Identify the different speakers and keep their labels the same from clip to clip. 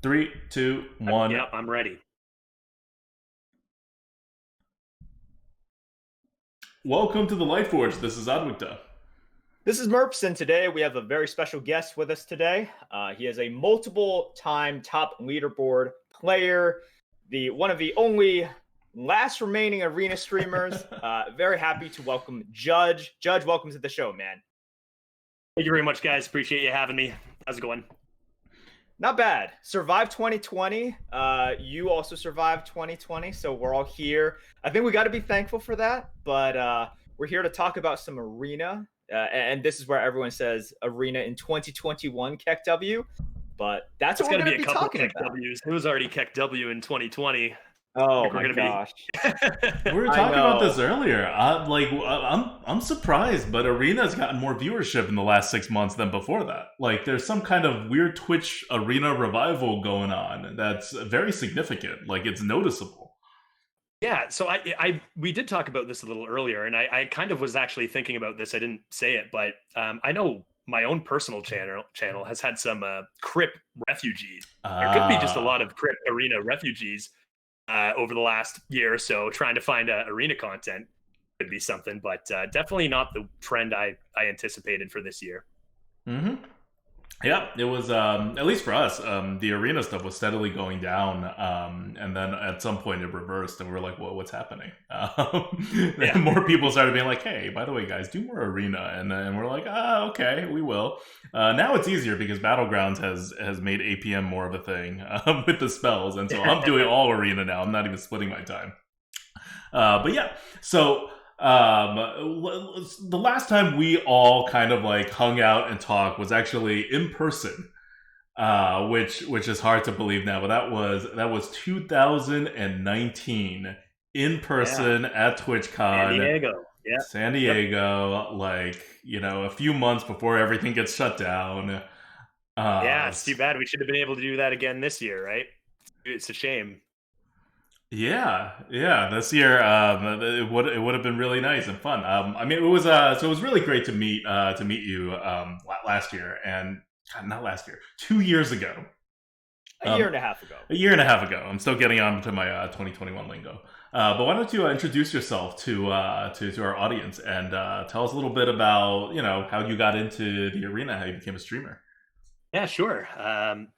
Speaker 1: Three, two, one.
Speaker 2: Yep, I'm ready.
Speaker 1: Welcome to the Lightforge. This is ADWCTA.
Speaker 3: This is Merps, and today we have a very special guest with us today. He is a multiple-time top leaderboard player, one of the only last remaining arena streamers. Very happy to welcome Judge. Judge, welcome to the show, man.
Speaker 2: Thank you very much, guys. Appreciate you having me. How's it going?
Speaker 3: Not bad. Survived 2020. You also survived 2020, so we're all here. I think we got to be thankful for that, but we're here to talk about some arena. And this is where everyone says arena in 2021 Keck W, but that's what we're going to be talking about.
Speaker 2: W's. It was already Keck W in 2020.
Speaker 3: Oh my gosh!
Speaker 1: We were talking about this earlier. I'm surprised, but Arena's gotten more viewership in the last 6 months than before that. Like, there's some kind of weird Twitch Arena revival going on that's very significant. Like, it's noticeable.
Speaker 2: Yeah, so we did talk about this a little earlier, and I kind of was actually thinking about this. I didn't say it, but I know my own personal channel has had some Crip refugees. There could be just a lot of Crip Arena refugees over the last year or so. Trying to find arena content could be something, but definitely not the trend I anticipated for this year.
Speaker 1: Mm-hmm. Yeah, it was, at least for us, the arena stuff was steadily going down, and then at some point it reversed, and we were like, well, what's happening?
Speaker 2: Yeah.
Speaker 1: More people started being like, hey, by the way, guys, do more arena, and we're like, okay, we will. Now it's easier because Battlegrounds has made APM more of a thing with the spells, and so I'm doing all arena now. I'm not even splitting my time. But yeah, so... the last time we all kind of like hung out and talked was actually in person, which is hard to believe now, but that was 2019 in person at TwitchCon.
Speaker 2: San Diego. Yeah.
Speaker 1: San Diego, like, a few months before everything gets shut down.
Speaker 2: Yeah, it's too bad. We should have been able to do that again this year, right? It's a shame.
Speaker 1: Yeah. This year, it would have been really nice and fun. I mean, it was really great to meet you last year, and not last year, 2 years ago.
Speaker 3: A year and a half ago.
Speaker 1: A year and a half ago. I'm still getting on to my 2021 lingo. But why don't you introduce yourself to our audience and tell us a little bit about how you got into the arena, how you became a streamer.
Speaker 2: Yeah, sure.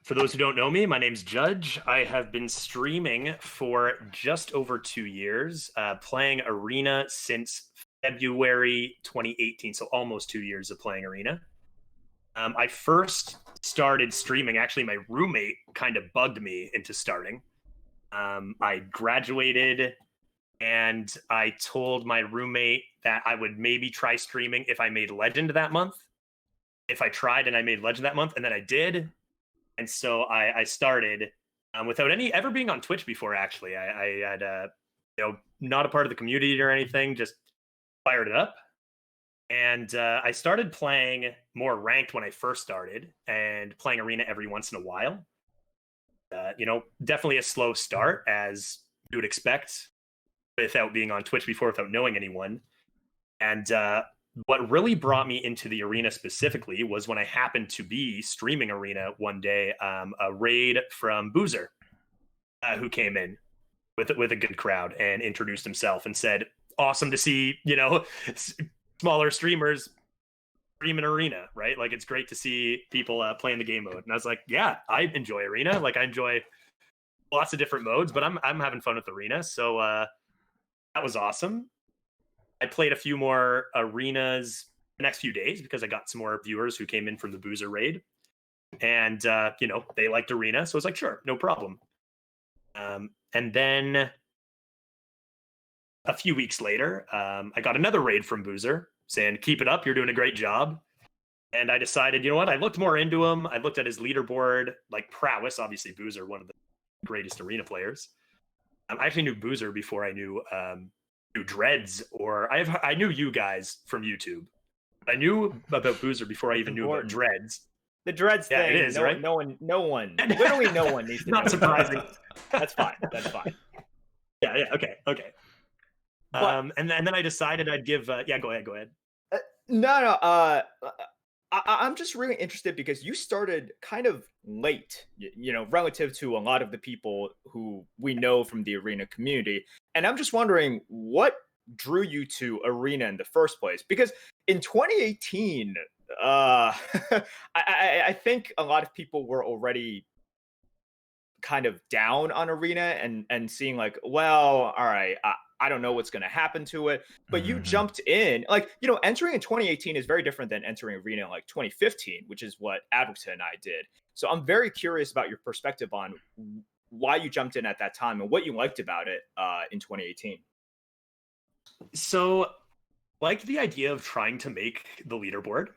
Speaker 2: For those who don't know me, my name's Judge. I have been streaming for just over 2 years, playing Arena since February 2018, so almost 2 years of playing Arena. I first started streaming, actually my roommate kind of bugged me into starting. I graduated and I told my roommate that I would maybe try streaming if I made Legend that month. If I tried and I made Legend that month, and then I did. And so I started without ever being on Twitch before, actually. I had, not a part of the community or anything, just fired it up. And I started playing more ranked when I first started and playing Arena every once in a while. Definitely a slow start, as you would expect without being on Twitch before, without knowing anyone. And what really brought me into the arena specifically was when I happened to be streaming Arena one day, a raid from Boozer, who came in with a good crowd and introduced himself and said, awesome to see, smaller streamers stream in Arena, right? Like, it's great to see people playing the game mode. And I was like, yeah, I enjoy Arena. Like, I enjoy lots of different modes, but I'm having fun with Arena. So that was awesome. I played a few more arenas the next few days because I got some more viewers who came in from the Boozer raid, and they liked Arena, so I was like, sure, no problem. And then a few weeks later, I got another raid from Boozer saying, keep it up, you're doing a great job. And I decided, you know what? I looked more into him. I looked at his leaderboard, like prowess. Obviously, Boozer, one of the greatest arena players. I actually knew Boozer before I knew Dreads, or I knew you guys from YouTube. I knew about Boozer before I even knew about Dreads.
Speaker 3: The Dreads thing,
Speaker 2: it is, right?
Speaker 3: No one, literally no one needs to know.
Speaker 2: Not surprising.
Speaker 3: That's fine.
Speaker 2: Yeah, okay. And then I decided I'd give. Yeah, go ahead.
Speaker 3: No. I'm just really interested because you started kind of late, relative to a lot of the people who we know from the arena community. And I'm just wondering what drew you to arena in the first place? Because in 2018, I think a lot of people were already kind of down on arena and seeing like, well, all right, I don't know what's going to happen to it, but you jumped in. Like, entering in 2018 is very different than entering arena in like 2015, which is what ADWCTA and I did. So I'm very curious about your perspective on why you jumped in at that time and what you liked about it in 2018.
Speaker 2: So, liked the idea of trying to make the leaderboard.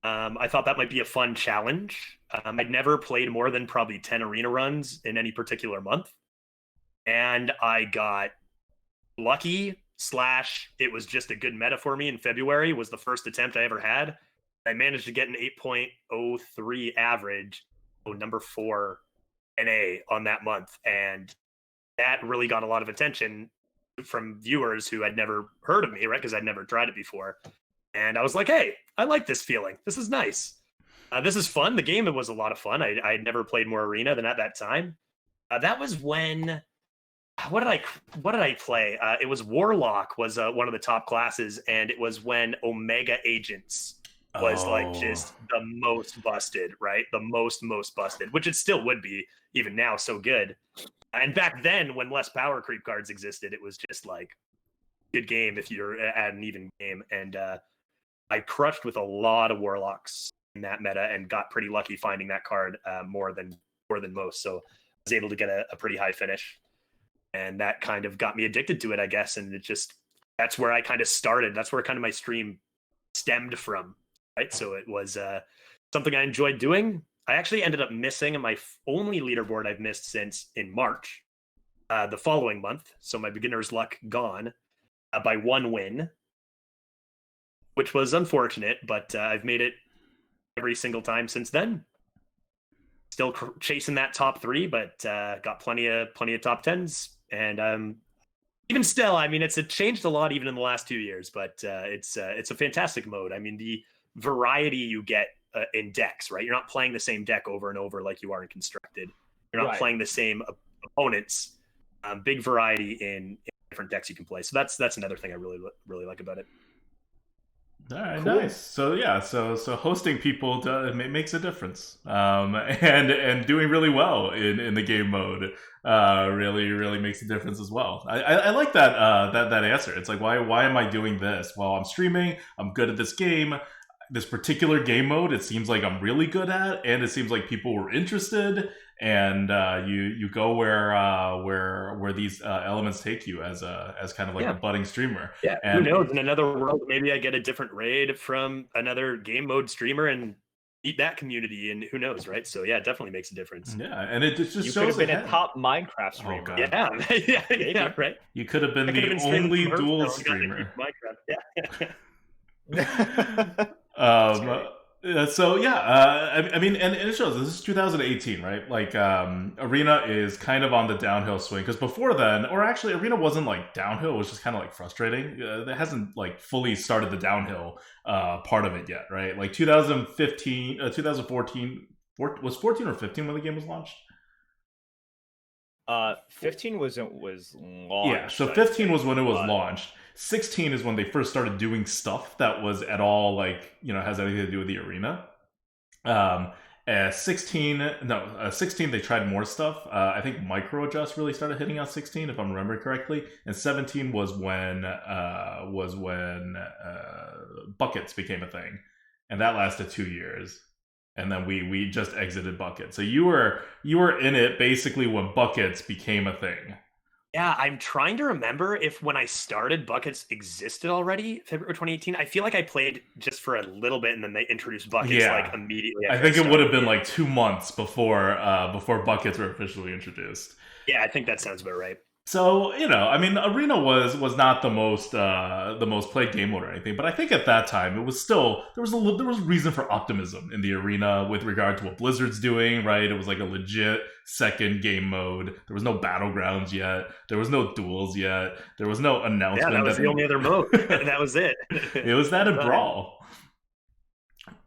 Speaker 2: I thought that might be a fun challenge. I'd never played more than probably 10 arena runs in any particular month. And I got lucky / it was just a good meta for me in February, was the first attempt I ever had. I managed to get an 8.03 average, number 4 NA on that month. And that really got a lot of attention from viewers who had never heard of me, right? Because I'd never tried it before. And I was like, hey, I like this feeling. This is nice. This is fun. The game, it was a lot of fun. I had never played more arena than at that time. That was when, what did I play? It was Warlock was one of the top classes, and it was when Omega Agents was like just the most busted, right? The most busted, which it still would be even now, so good. And back then, when less power creep cards existed, it was just like good game if you're at an even game. And I crushed with a lot of Warlocks in that meta and got pretty lucky finding that card more than most. So I was able to get a pretty high finish, and that kind of got me addicted to it, I guess. And that's where I kind of started. That's where kind of my stream stemmed from, right? So it was something I enjoyed doing. I actually ended up missing my only leaderboard I've missed since in March, the following month. So my beginner's luck gone by 1 win, which was unfortunate, but I've made it every single time since then. Still chasing that top 3, but got plenty of top 10s. And even still, I mean, it's changed a lot even in the last 2 years, but it's a fantastic mode. I mean, the variety you get in decks, right? You're not playing the same deck over and over like you are in Constructed. You're not playing the same opponents. Big variety in different decks you can play. So that's another thing I really like about it.
Speaker 1: All right, cool. Nice. So yeah, so hosting people makes a difference, and doing really well in the game mode really makes a difference as well. I like that answer. It's like, why am I doing this? Well, I'm streaming. I'm good at this game. This particular game mode, it seems like I'm really good at, and it seems like people were interested. And you go where these elements take you as kind of like a budding streamer.
Speaker 2: Yeah,
Speaker 1: and
Speaker 2: who knows? In another world, maybe I get a different raid from another game mode streamer and eat that community, and who knows, right? So yeah, it definitely makes a difference.
Speaker 1: Yeah, and it just
Speaker 3: you
Speaker 1: shows
Speaker 3: could have been
Speaker 1: ahead.
Speaker 3: a top Minecraft streamer.
Speaker 2: Yeah, right.
Speaker 1: You could have been the only dual streamer.
Speaker 2: Minecraft,
Speaker 1: So yeah, I mean, and it shows this is 2018, right? Like, Arena is kind of on the downhill swing, because before then, or actually, Arena wasn't like downhill; it was just kind of like frustrating. It hasn't like fully started the downhill part of it yet, right? Like 2015, 2014, was 14 or 15 when the game was launched?
Speaker 3: 15 was launched.
Speaker 1: Yeah, so 15 was when it was launched. 16 is when they first started doing stuff that was at all like, has anything to do with the arena. 16 they tried more stuff. I think Micro Adjust really started hitting on 16, if I'm remembering correctly. And 17 was when buckets became a thing, and that lasted 2 years. And then we just exited buckets. So you were in it basically when buckets became a thing.
Speaker 2: Yeah, I'm trying to remember if when I started, buckets existed already, February 2018. I feel like I played just for a little bit, and then they introduced buckets like immediately.
Speaker 1: I think it would have been like 2 months before buckets were officially introduced.
Speaker 2: Yeah, I think that sounds about right.
Speaker 1: So, I mean, Arena was not the most played game mode or anything, but I think at that time it was still there was reason for optimism in the Arena with regard to what Blizzard's doing, right? It was like a legit second game mode. There was no battlegrounds yet. There was no duels yet. There was no announcement.
Speaker 2: Yeah, that was the only other mode. That was it.
Speaker 1: It was that and Brawl.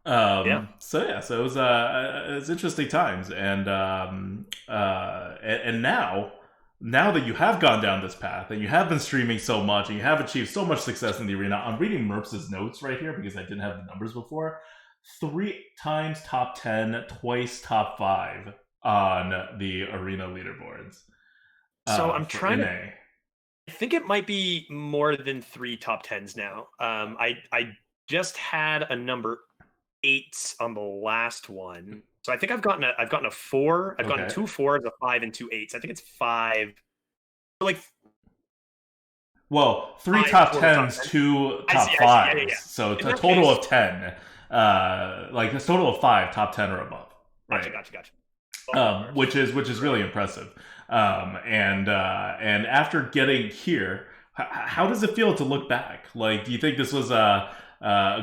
Speaker 1: So it was interesting times, and now that you have gone down this path and you have been streaming so much and you have achieved so much success in the arena, I'm reading Merps' notes right here because I didn't have the numbers before. 3 times top 10, twice top 5 on the arena leaderboards.
Speaker 2: So I'm trying
Speaker 1: NA.
Speaker 2: to. I think it might be more than 3 top 10s now. I just had a number 8 on the last one, so I think I've gotten a 4. I've gotten 2 4s, a 5, and 2 8s. I think it's 5. Like,
Speaker 1: well, 3 top 10s, 2 top 5s. Yeah. So it's a total of 10. Like a total of 5 top 10 or above. Right.
Speaker 2: Gotcha.
Speaker 1: Which is really impressive. And after getting here, how does it feel to look back? Like, do you think this was a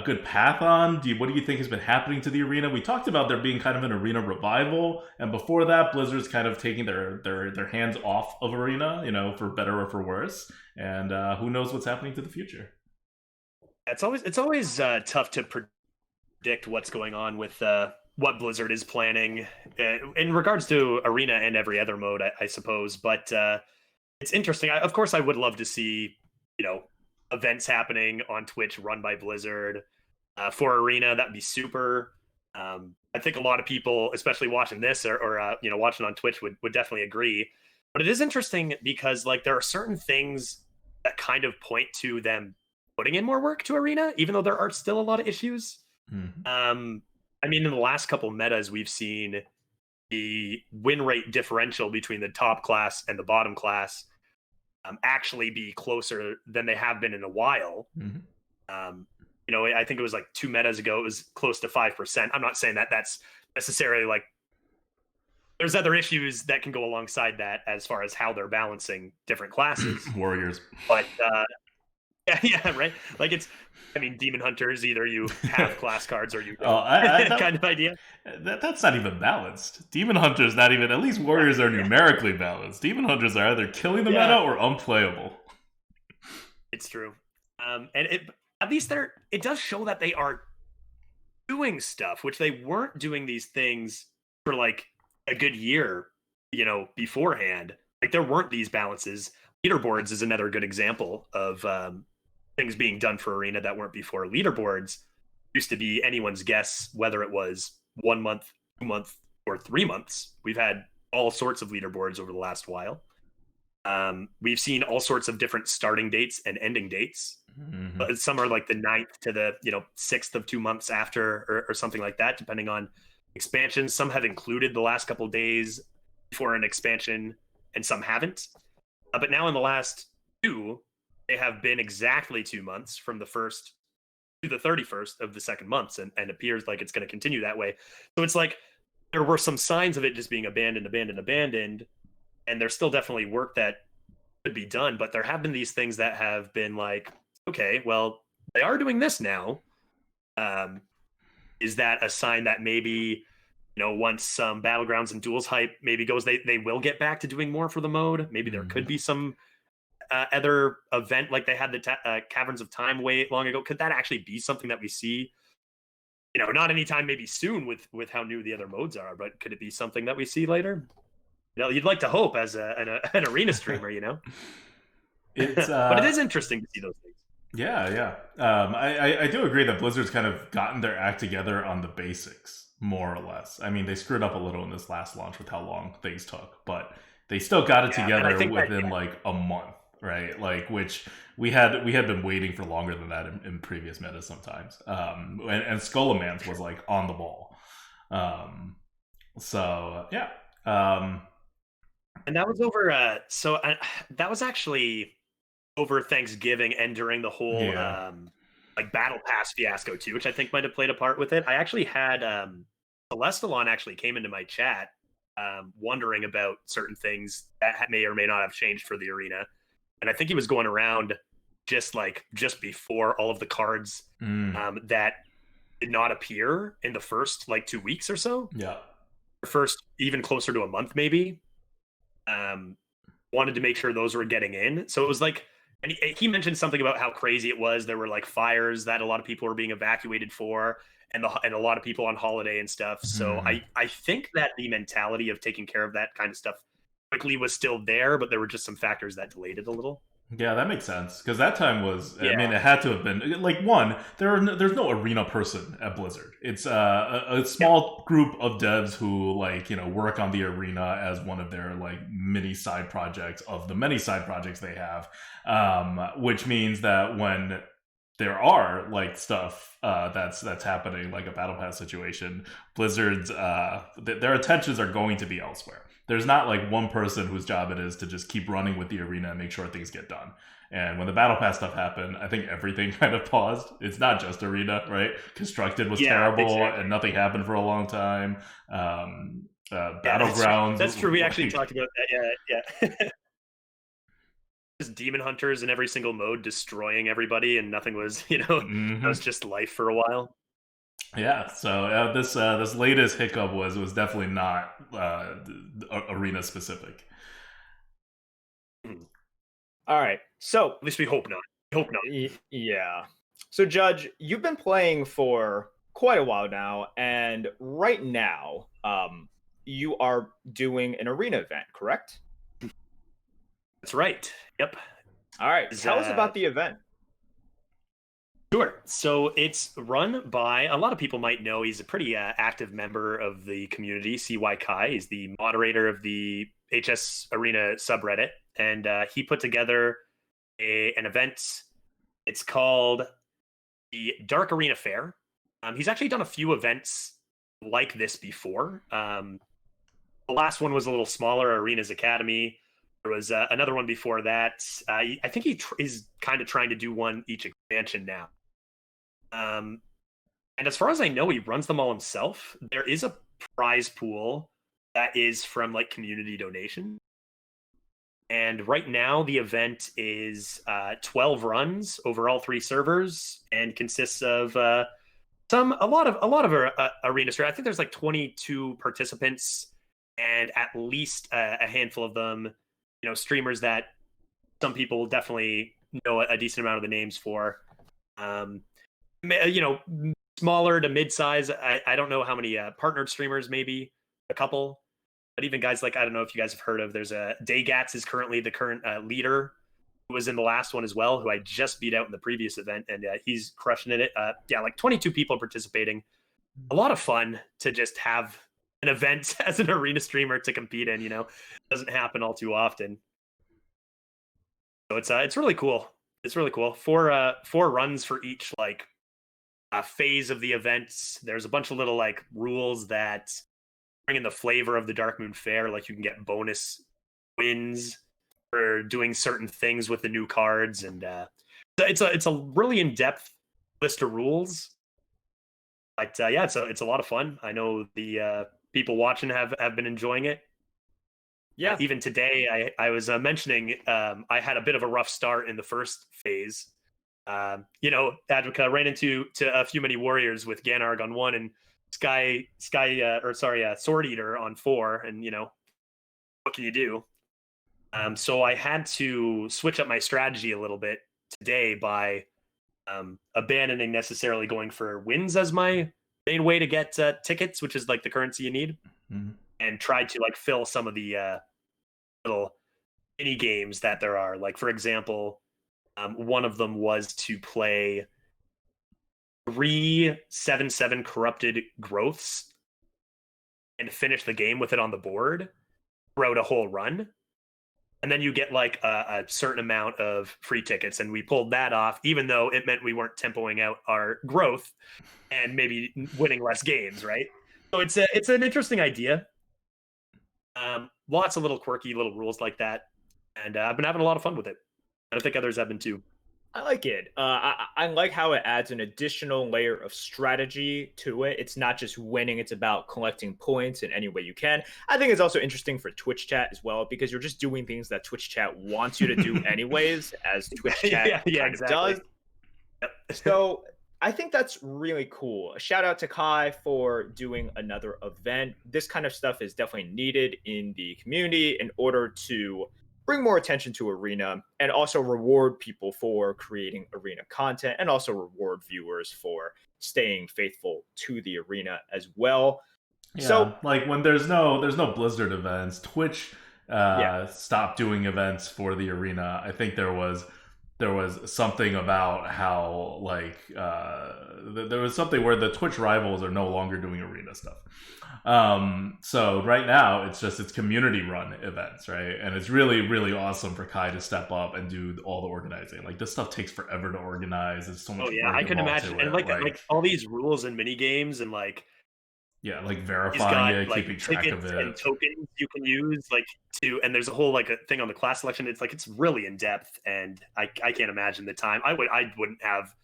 Speaker 1: good path on? What do you think has been happening to the arena? We talked about there being kind of an arena revival, and before that, Blizzard's kind of taking their hands off of arena, for better or for worse. And who knows what's happening to the future?
Speaker 2: It's always tough to predict what's going on with what Blizzard is planning in regards to arena and every other mode, I suppose. But it's interesting. Of course, I would love to see, events happening on Twitch run by Blizzard for arena. That'd be super. I think a lot of people, especially watching this or watching on Twitch, would definitely agree. But it is interesting because there are certain things that kind of point to them putting in more work to arena, even though there are still a lot of issues. Mm-hmm. In the last couple metas, we've seen the win rate differential between the top class and the bottom class actually be closer than they have been in a while. Mm-hmm. I think it was 2 metas ago, it was close to 5%. I'm not saying that that's necessarily there's other issues that can go alongside that as far as how they're balancing different classes.
Speaker 1: Warriors.
Speaker 2: But yeah, right. Demon Hunters, either you have class cards or you don't. Kind of idea.
Speaker 1: That's not even balanced. Demon Hunters, not even. At least Warriors are numerically balanced. Demon Hunters are either killing the meta or unplayable.
Speaker 2: It's true. And at least it does show that they are doing stuff, which they weren't doing these things for a good year, beforehand. There weren't these balances. Leaderboards is another good example of things being done for arena that weren't before. Leaderboards used to be anyone's guess whether it was 1 month, 2 months, or 3 months. We've had all sorts of leaderboards over the last while. We've seen all sorts of different starting dates and ending dates. Mm-hmm. But some are the 9th to the 6th of 2 months after, or something like that, depending on expansions. Some have included the last couple days before an expansion, and some haven't. But now in the last 2, they have been exactly 2 months from the 1st to the 31st of the second months, and appears like it's going to continue that way. So it's there were some signs of it just being abandoned, and there's still definitely work that could be done, but there have been these things that have been okay, well, they are doing this now. Is that a sign that maybe, once some Battlegrounds and Duels hype maybe goes, they will get back to doing more for the mode? Maybe there could be some other event like they had the Caverns of Time way long ago. Could that actually be something that we see? Not anytime maybe soon with how new the other modes are, but could it be something that we see later? You'd like to hope as an arena streamer,
Speaker 1: It's,
Speaker 2: but it is interesting to see those things.
Speaker 1: Yeah. I do agree that Blizzard's kind of gotten their act together on the basics, more or less. They screwed up a little in this last launch with how long things took, but they still got it together within a month, right? Which we had been waiting for longer than that in previous metas sometimes. And Skullomance was on the ball. So yeah.
Speaker 2: And that was over. That was actually over Thanksgiving and during the whole Battle Pass fiasco too, which I think might have played a part with it. I actually had Celestalon actually came into my chat wondering about certain things that may or may not have changed for the arena, and I think he was going around just before all of the cards that did not appear in the first 2 weeks or so.
Speaker 1: Yeah,
Speaker 2: first even closer to a month maybe. Wanted to make sure those were getting in, so it was And he mentioned something about how crazy it was. There were like fires that a lot of people were being evacuated for, and a lot of people on holiday and stuff. So
Speaker 1: Hmm.
Speaker 2: I think that the mentality of taking care of that kind of stuff quickly was still there, but there were just some factors that delayed it a little.
Speaker 1: Yeah, that makes sense because that time was. I
Speaker 2: Yeah,
Speaker 1: mean, it had to have been like there's no arena person at Blizzard. It's a
Speaker 2: yeah,
Speaker 1: small group of devs who work on the arena as one of their like mini side projects of the many side projects they have. Which means that when there are like stuff that's happening, like a battle pass situation, Blizzard's their attentions are going to be elsewhere. There's not like one person whose job it is to just keep running with the arena and make sure things get done. And when the battle pass stuff happened, I think everything kind of paused. It's not just arena, right? Constructed was
Speaker 2: yeah,
Speaker 1: terrible
Speaker 2: exactly.
Speaker 1: and nothing happened for a long time.
Speaker 2: Yeah, that's true.
Speaker 1: Battlegrounds,
Speaker 2: That's true. We actually
Speaker 1: like,
Speaker 2: talked about that. Yeah, yeah. Just demon hunters in every single mode destroying everybody, and nothing was, that was
Speaker 1: mhm.
Speaker 2: just life for a while.
Speaker 1: Yeah. So this latest hiccup was definitely not arena specific.
Speaker 2: Hmm.
Speaker 3: All right. So,
Speaker 2: At least we hope not. We hope not.
Speaker 3: yeah. So, Judge, you've been playing for quite a while now, and right now, you are doing an arena event, correct?
Speaker 2: That's right. Yep.
Speaker 3: All right.
Speaker 2: Is,
Speaker 3: Tell us about the event.
Speaker 2: Sure. So it's run by a lot of people might know he's a pretty active member of the community. CY Kai is the moderator of the HS Arena subreddit, and he put together an event. It's called the Dark Arena Fair. He's actually done a few events like this before. The last one was a little smaller, Arenas Academy. There was another one before that. I think he is kind of trying to do one each expansion now. Um, and as far as I know, he runs them all himself. There is a prize pool that is from like community donation. And right now, the event is 12 runs over all three servers and consists of a lot of arena streamers. I think there's like 22 participants and at least a handful of them, streamers that some people definitely know a decent amount of the names for. Um, you know, smaller to mid-size. I don't know how many partnered streamers, maybe a couple, but even guys like, I don't know if you guys have heard of. There's a Daygats is currently the current leader, who was in the last one as well, who I just beat out in the previous event, and he's crushing it. Yeah, like 22 people participating. A lot of fun to just have an event as an arena streamer to compete in. Doesn't happen all too often. So it's really cool. It's really cool. Four runs for each like phase of the events. There's a bunch of little like rules that bring in the flavor of the Dark Moon Fair. Like you can get bonus wins for doing certain things with the new cards, and it's a really in depth list of rules. But yeah, it's a lot of fun. I know the people watching have been enjoying it.
Speaker 3: Yeah.
Speaker 2: Even today, I was mentioning I had a bit of a rough start in the first phase. ADWCTA ran into a few many warriors with Ganarg on 1 and Sword Eater on 4, and what can you do? So I had to switch up my strategy a little bit today by abandoning necessarily going for wins as my main way to get tickets, which is like the currency you need,
Speaker 1: Mhm.
Speaker 2: and tried to like fill some of the little mini games that there are. Like for example, one of them was to play 3/7/7 corrupted growths and finish the game with it on the board throughout a whole run. And then you get like a certain amount of free tickets. And we pulled that off, even though it meant we weren't tempoing out our growth and maybe winning less games, right? So it's an interesting idea. Lots of little quirky little rules like that. And I've been having a lot of fun with it. And I think others have been too.
Speaker 3: I like it. I like how it adds an additional layer of strategy to it. It's not just winning, it's about collecting points in any way you can. I think it's also interesting for Twitch chat as well, because you're just doing things that Twitch chat wants you to do anyways, as Twitch chat
Speaker 2: Yeah,
Speaker 3: kind of
Speaker 2: exactly.
Speaker 3: does.
Speaker 2: Yep.
Speaker 3: So I think that's really cool. A shout out to Kai for doing another event. This kind of stuff is definitely needed in the community in order to bring more attention to Arena and also reward people for creating Arena content and also reward viewers for staying faithful to the Arena as well.
Speaker 1: Yeah,
Speaker 3: So,
Speaker 1: like when there's no Blizzard events, Twitch
Speaker 3: yeah.
Speaker 1: stopped doing events for the arena. I think there was something about how like there was something where the Twitch rivals are no longer doing arena stuff. So right now it's community run events, right? And it's really really awesome for Kai to step up and do all the organizing. Like this stuff takes forever to organize. There's so much
Speaker 2: Oh yeah,
Speaker 1: work
Speaker 2: I can
Speaker 1: involved
Speaker 2: imagine,
Speaker 1: to
Speaker 2: and
Speaker 1: it.
Speaker 2: like all these rules and mini games, and like
Speaker 1: Yeah, like
Speaker 2: he's
Speaker 1: verifying
Speaker 2: got
Speaker 1: it,
Speaker 2: like
Speaker 1: keeping track of
Speaker 2: tickets and
Speaker 1: it.
Speaker 2: tokens you can use, like to, and there's a whole like a thing on the class selection. It's like it's really in depth, and I can't imagine the time. I wouldn't have.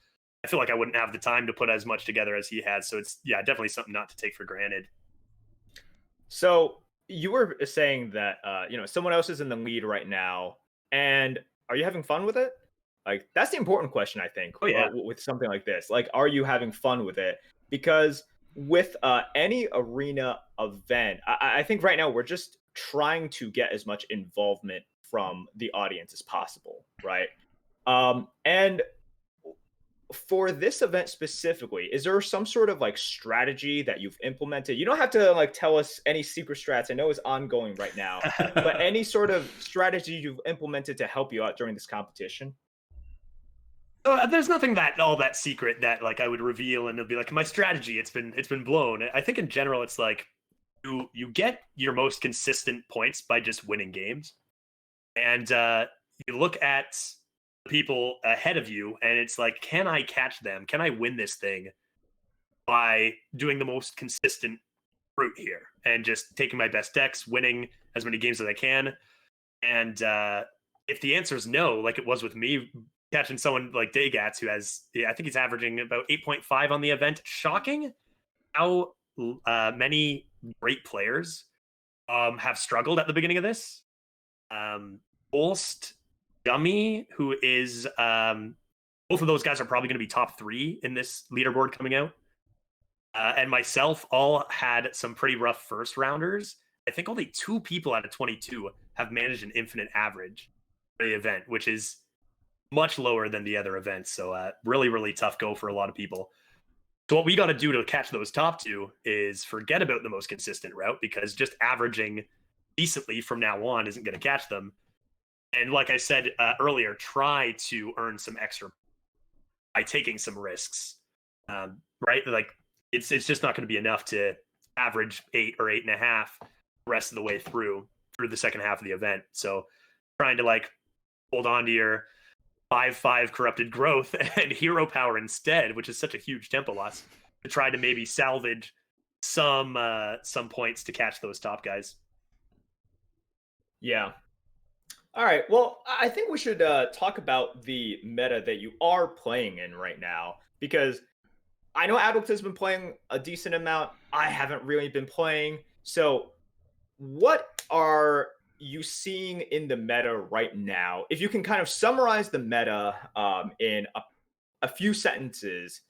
Speaker 2: I feel like I wouldn't have the time to put as much together as he has. So it's definitely something not to take for granted.
Speaker 3: So you were saying that someone else is in the lead right now, and are you having fun with it? Like that's the important question, I think,
Speaker 2: Oh yeah,
Speaker 3: with something like this. Like, are you having fun with it? Because with any arena event, I think right now we're just trying to get as much involvement from the audience as possible, right? And for this event specifically, is there some sort of like strategy that you've implemented? You don't have to like tell us any secret strats. I know it's ongoing right now, but any sort of strategy you've implemented to help you out during this competition?
Speaker 2: there's nothing that all that secret that like I would reveal, and it'll be like my strategy. It's been blown. I think in general, it's like you get your most consistent points by just winning games, and you look at the people ahead of you, and it's like, can I catch them? Can I win this thing by doing the most consistent route here and just taking my best decks, winning as many games as I can? And if the answer is no, like it was with me catching someone like Dagats, who has, I think he's averaging about 8.5 on the event. Shocking how many great players have struggled at the beginning of this. Holst, Dummy, who is both of those guys are probably going to be top 3 in this leaderboard coming out. And myself all had some pretty rough first rounders. I think only 2 people out of 22 have managed an infinite average for the event, which is much lower than the other events. So really, really tough go for a lot of people. So what we got to do to catch those top 2 is forget about the most consistent route, because just averaging decently from now on isn't going to catch them. And like I said earlier, try to earn some extra by taking some risks, right? Like it's just not going to be enough to average 8 or 8.5 the rest of the way through the second half of the event. So trying to like hold on to your 5/5 corrupted growth and hero power instead, which is such a huge tempo loss, to try to maybe salvage some points to catch those top guys.
Speaker 3: Yeah. All right. Well, I think we should talk about the meta that you are playing in right now, because I know Adult has been playing a decent amount. I haven't really been playing. So, what are you seeing in the meta right now? If you can kind of summarize the meta in a few sentences,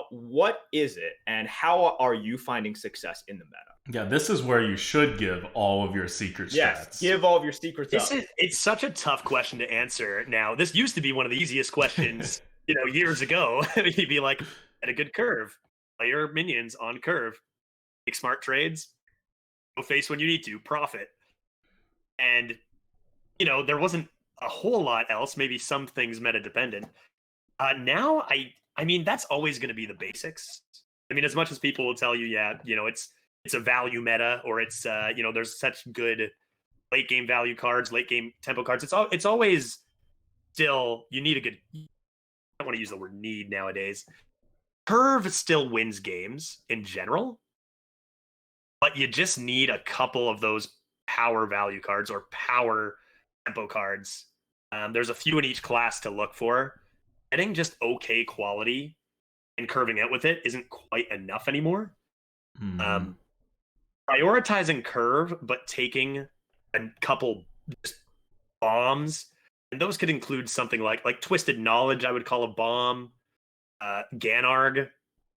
Speaker 3: what is it, and how are you finding success in the meta?
Speaker 1: Yeah, this is where you should give all of your secret
Speaker 3: Yes,
Speaker 1: strats.
Speaker 3: give all of your secrets up.
Speaker 2: It's such a tough question to answer now. This used to be one of the easiest questions, years ago. You'd be like, at a good curve, play your minions on curve, make smart trades, go face when you need to, profit. And, there wasn't a whole lot else, maybe some things meta dependent. Now, I mean, that's always going to be the basics. I mean, as much as people will tell you, yeah, it's a value meta, or it's there's such good late game value cards, late game tempo cards. It's always still, you need a good. I don't want to use the word need nowadays. Curve still wins games in general, but you just need a couple of those power value cards or power tempo cards. There's a few in each class to look for. Getting just okay quality and curving out with it isn't quite enough anymore.
Speaker 1: Mm-hmm.
Speaker 2: Prioritizing curve, but taking a couple just bombs, and those could include something like Twisted Knowledge, I would call a bomb, Ganarg,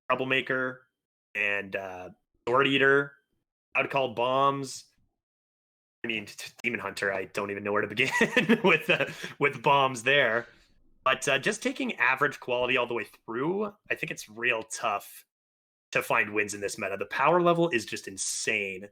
Speaker 2: Troublemaker, and Sword Eater, I would call bombs. I mean, Demon Hunter, I don't even know where to begin with bombs there. But just taking average quality all the way through, I think it's real tough to find wins in this meta. The power level is just insane,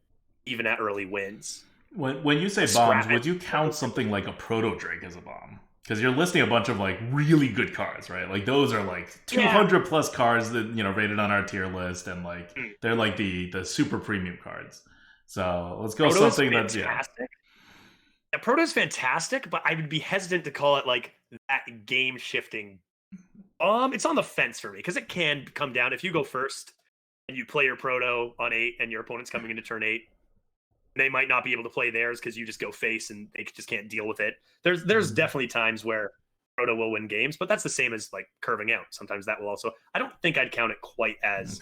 Speaker 2: even at early wins.
Speaker 1: When you say bombs, would you count something like a Proto Drake as a bomb? Because you're listing a bunch of like really good cards, right? Like those are like 200 plus cards that rated on our tier list, and like they're like the super premium cards. So let's go something that's
Speaker 2: fantastic. Yeah, Proto's fantastic, but I would be hesitant to call it like that game shifting. It's on the fence for me because it can come down if you go first and you play your Proto on 8 and your opponent's coming into turn 8. They might not be able to play theirs because you just go face and they just can't deal with it. There's definitely times where Proto will win games, but that's the same as like curving out. Sometimes that will also. I don't think I'd count it quite as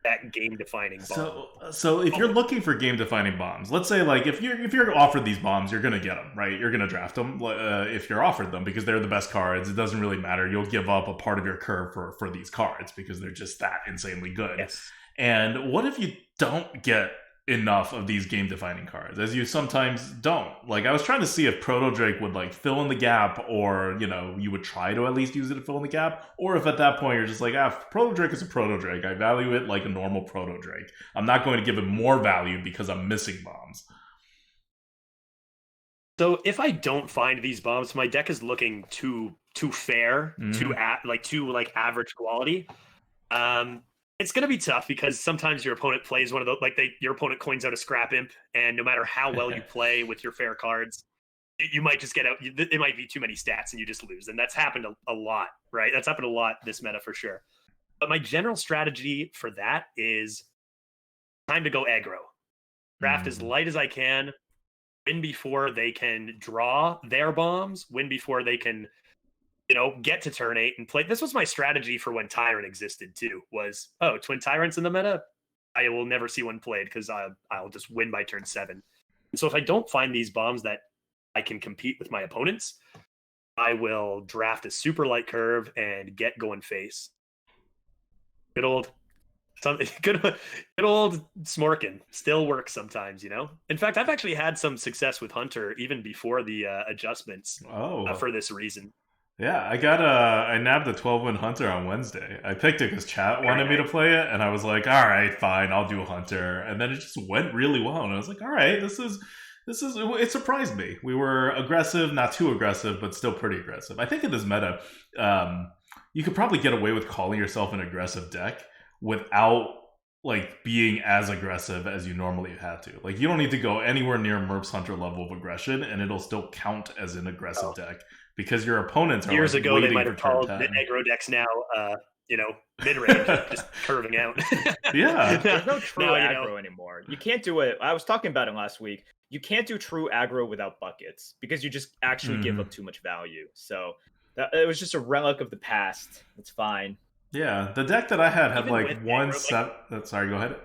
Speaker 2: that game-defining bomb.
Speaker 1: So if you're looking for game-defining bombs, let's say like if you're offered these bombs, you're gonna get them, right? You're gonna draft them if you're offered them because they're the best cards. It doesn't really matter. You'll give up a part of your curve for these cards because they're just that insanely good.
Speaker 2: Yes.
Speaker 1: And what if you don't get enough of these game-defining cards, as you sometimes don't? Like, I was trying to see if Proto Drake would like fill in the gap, or you would try to at least use it to fill in the gap, or if at that point you're just like, Proto Drake is a Proto Drake, I value it like a normal Proto Drake, I'm not going to give it more value because I'm missing bombs.
Speaker 2: So if I don't find these bombs, my deck is looking too fair, too average quality. It's going to be tough because sometimes your opponent plays one of those, your opponent coins out a Scrap Imp, and no matter how well you play with your fair cards, you might just get out. It might be too many stats and you just lose. And that's happened a lot, right? That's happened a lot this meta for sure. But my general strategy for that is time to go aggro. Draft as light as I can, win before they can draw their bombs, win before they can get to turn 8 and play. This was my strategy for when Tyrant existed too, was, Twin Tyrant's in the meta, I will never see one played because I'll just win by turn 7. And so if I don't find these bombs that I can compete with my opponents, I will draft a super light curve and get going face. Good old Smorkin still works sometimes, In fact, I've actually had some success with Hunter even before the adjustments for this reason.
Speaker 1: Yeah, I nabbed the 12-win Hunter on Wednesday. I picked it because chat wanted me to play it, and I was like, all right, fine, I'll do a Hunter. And then it just went really well, and I was like, all right, it surprised me. We were aggressive, not too aggressive, but still pretty aggressive. I think in this meta, you could probably get away with calling yourself an aggressive deck without like being as aggressive as you normally had to. Like, you don't need to go anywhere near Merps Hunter level of aggression, and it'll still count as an aggressive deck. Because your opponents are
Speaker 2: years
Speaker 1: like
Speaker 2: ago they might have
Speaker 1: called
Speaker 2: the aggro decks now mid-range, just curving out.
Speaker 3: Yeah, there's no true aggro anymore. You can't do it. I was talking about it last week. You can't do true aggro without buckets because you just actually give up too much value. So it was just a relic of the past. It's fine.
Speaker 1: Yeah, the deck that I had even like one set. Sorry, go ahead.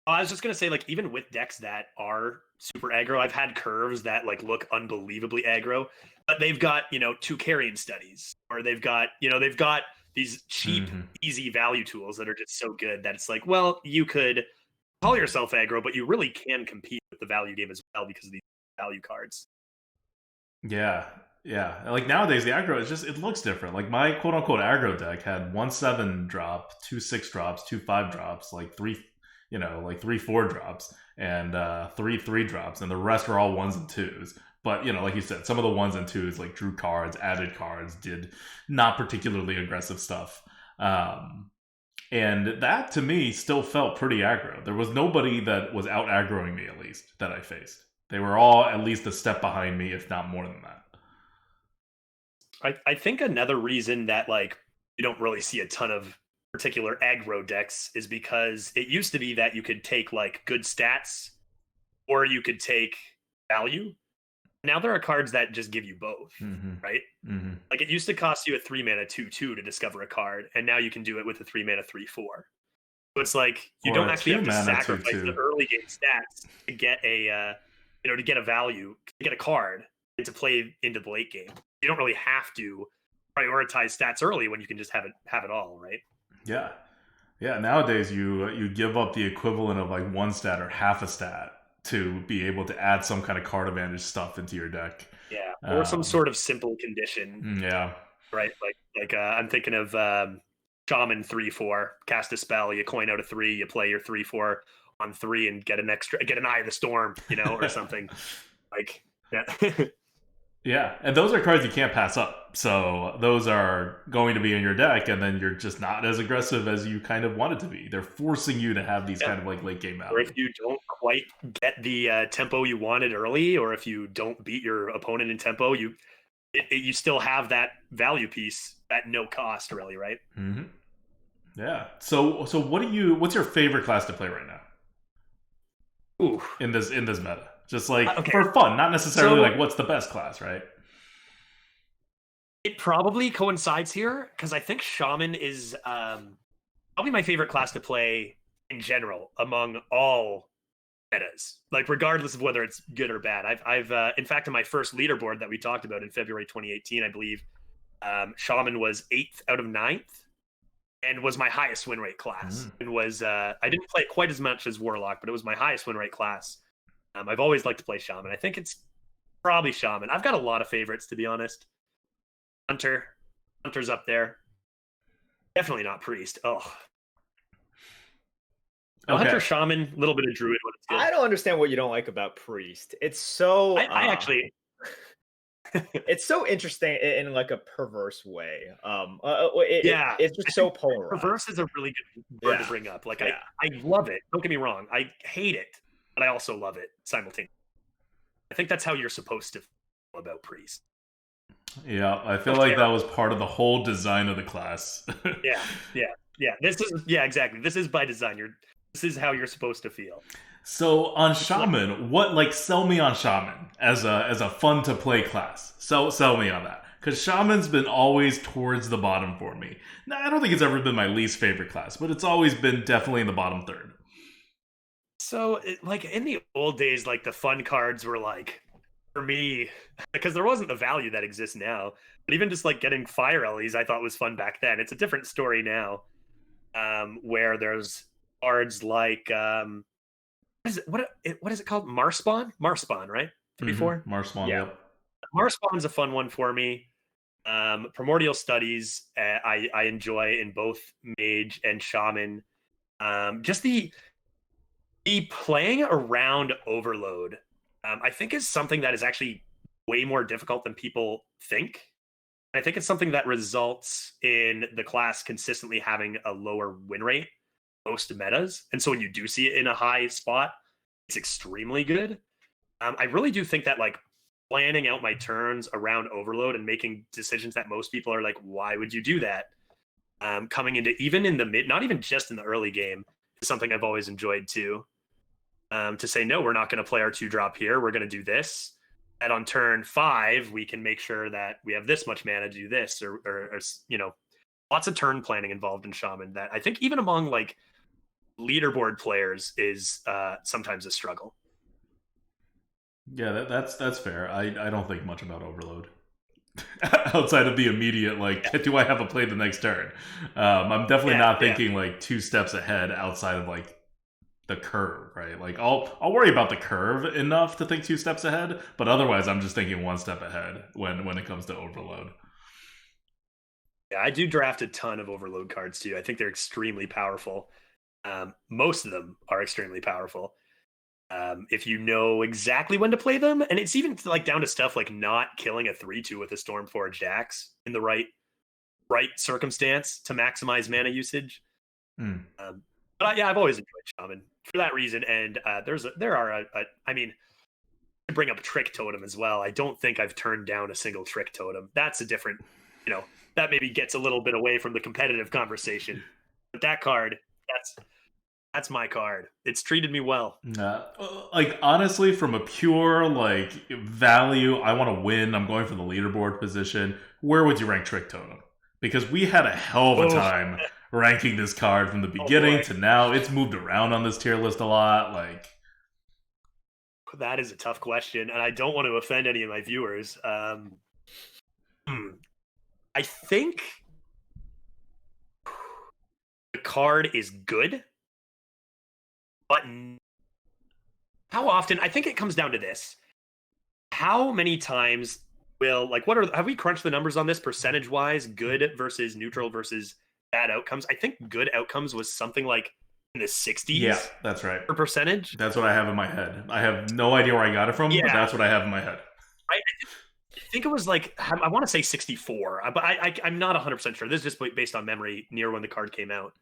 Speaker 2: I was just gonna say, like, even with decks that are super aggro, I've had curves that like look unbelievably aggro, but they've got 2 carrying studies, or they've got these cheap, easy value tools that are just so good that it's like, well, you could call yourself aggro, but you really can compete with the value game as well because of these value cards.
Speaker 1: Yeah. Like nowadays, the aggro is it looks different. Like my quote unquote aggro deck had 1/7 drop, 2 6 drops, 2 5 drops, like 3 4 drops, and 3 3 drops, and the rest were all 1s and 2s. But like you said, some of the 1s and 2s like drew cards, added cards, did not particularly aggressive stuff. And that to me still felt pretty aggro. There was nobody that was out aggroing me, at least that I faced. They were all at least a step behind me, if not more than that.
Speaker 2: I think another reason that like you don't really see a ton of particular aggro decks is because it used to be that you could take like good stats or you could take value. Now there are cards that just give you both, right? Like it used to cost you a 3-mana 2/2 to discover a card, and now you can do it with a 3-mana 3/4. So it's like you don't actually have to sacrifice the early game stats to get a to get a value, to get a card, and to play into the late game. You don't really have to prioritize stats early when you can just have it all, right?
Speaker 1: Yeah. Nowadays, you give up the equivalent of like 1 stat or half a stat to be able to add some kind of card advantage stuff into your deck.
Speaker 2: Yeah, or some sort of simple condition.
Speaker 1: Yeah.
Speaker 2: Right, I'm thinking of Shaman 3/4, cast a spell, you coin out a 3, you play your 3/4 on 3 and get an Eye of the Storm, or something. Yeah.
Speaker 1: Yeah, and those are cards you can't pass up. So those are going to be in your deck, and then you're just not as aggressive as you kind of want it to be. They're forcing you to have these kind of like late game value.
Speaker 2: Or if you don't quite get the tempo you wanted early, or if you don't beat your opponent in tempo, you still have that value piece at no cost, really, right?
Speaker 1: Mm-hmm. Yeah. So what's your favorite class to play right now?
Speaker 2: Ooh.
Speaker 1: In this meta, just like for fun, not necessarily like what's the best class, right?
Speaker 2: It probably coincides here because I think Shaman is probably my favorite class to play in general among all metas, like regardless of whether it's good or bad. I've in fact, in my first leaderboard that we talked about in February 2018, I believe Shaman was 8th out of 9th and was my highest win rate class. And was I didn't play quite as much as Warlock, but it was my highest win rate class. I've always liked to play Shaman. I think it's probably Shaman. I've got a lot of favorites, to be honest. Hunter's up there. Definitely not Priest. Oh. Okay. Hunter, Shaman, a little bit of Druid when it's good.
Speaker 3: I don't understand what you don't like about Priest. It's so...
Speaker 2: I actually...
Speaker 3: it's so interesting in like a perverse way. It's just so polarized.
Speaker 2: Perverse is a really good word to bring up. Like I love it. Don't get me wrong. I hate it, but I also love it simultaneously. I think that's how you're supposed to feel about Priest.
Speaker 1: Yeah, I feel like that was part of the whole design of the class.
Speaker 2: Yeah. This is exactly. This is by design. This is how you're supposed to feel.
Speaker 1: So on Shaman, sell me on Shaman as a fun to play class. Sell me on that, because Shaman's been always towards the bottom for me. Now, I don't think it's ever been my least favorite class, but it's always been definitely in the bottom third.
Speaker 2: So in the old days, like the fun cards were like, for me, because there wasn't the value that exists now. But even just like getting Fire Ellies, I thought was fun back then. It's a different story now, where there's cards like. What is it called? Marspawn, right? 3/4.
Speaker 1: Marspawn,
Speaker 3: yeah.
Speaker 2: Marspawn's a fun one for me. Primordial Studies, I enjoy in both Mage and Shaman. Just the playing around Overload, I think is something that is actually way more difficult than people think. I think it's something that results in the class consistently having a lower win rate most metas, and so when you do see it in a high spot, it's extremely good. I really do think that like planning out my turns around Overload and making decisions that most people are like, why would you do that? Coming into even in the mid, not even just in the early game, is something I've always enjoyed too. To say, no, we're not going to play our 2-drop here. We're going to do this. And on turn 5, we can make sure that we have this much mana to do this, or lots of turn planning involved in Shaman that I think even among like leaderboard players is sometimes a struggle.
Speaker 1: Yeah, that's fair. I don't think much about Overload outside of the immediate do I have a play the next turn? I'm definitely not thinking like 2 steps ahead outside of like the curve, right? Like I'll worry about the curve enough to think 2 steps ahead, but otherwise I'm just thinking 1 step ahead when it comes to Overload.
Speaker 2: Yeah, I do draft a ton of Overload cards too. I think they're extremely powerful. Most of them are extremely powerful. If you know exactly when to play them, and it's even like down to stuff like not killing a 3/2 with a Stormforged Axe in the right circumstance to maximize mana usage. But I've always enjoyed Shaman for that reason. And I mean, to bring up Trick Totem as well, I don't think I've turned down a single Trick Totem. That's a different, that maybe gets a little bit away from the competitive conversation. But that card, that's my card. It's treated me well.
Speaker 1: Like honestly, from a pure like value, I want to win. I'm going for the leaderboard position. Where would you rank Trick Totem? Because we had a hell of a time ranking this card from the beginning to now. It's moved around on this tier list a lot. Like
Speaker 2: that is a tough question, and I don't want to offend any of my viewers. I think the card is good, but how often? I think it comes down to this: how many times will what are have we crunched the numbers on this percentage wise? Good versus neutral versus bad outcomes. I think good outcomes was something like in the 60s.
Speaker 1: Yeah, that's right.
Speaker 2: Per percentage.
Speaker 1: That's what I have in my head. I have no idea where I got it from, but that's what I have in my head.
Speaker 2: I think it was I want to say 64, but I'm not 100% sure. This is just based on memory near when the card came out.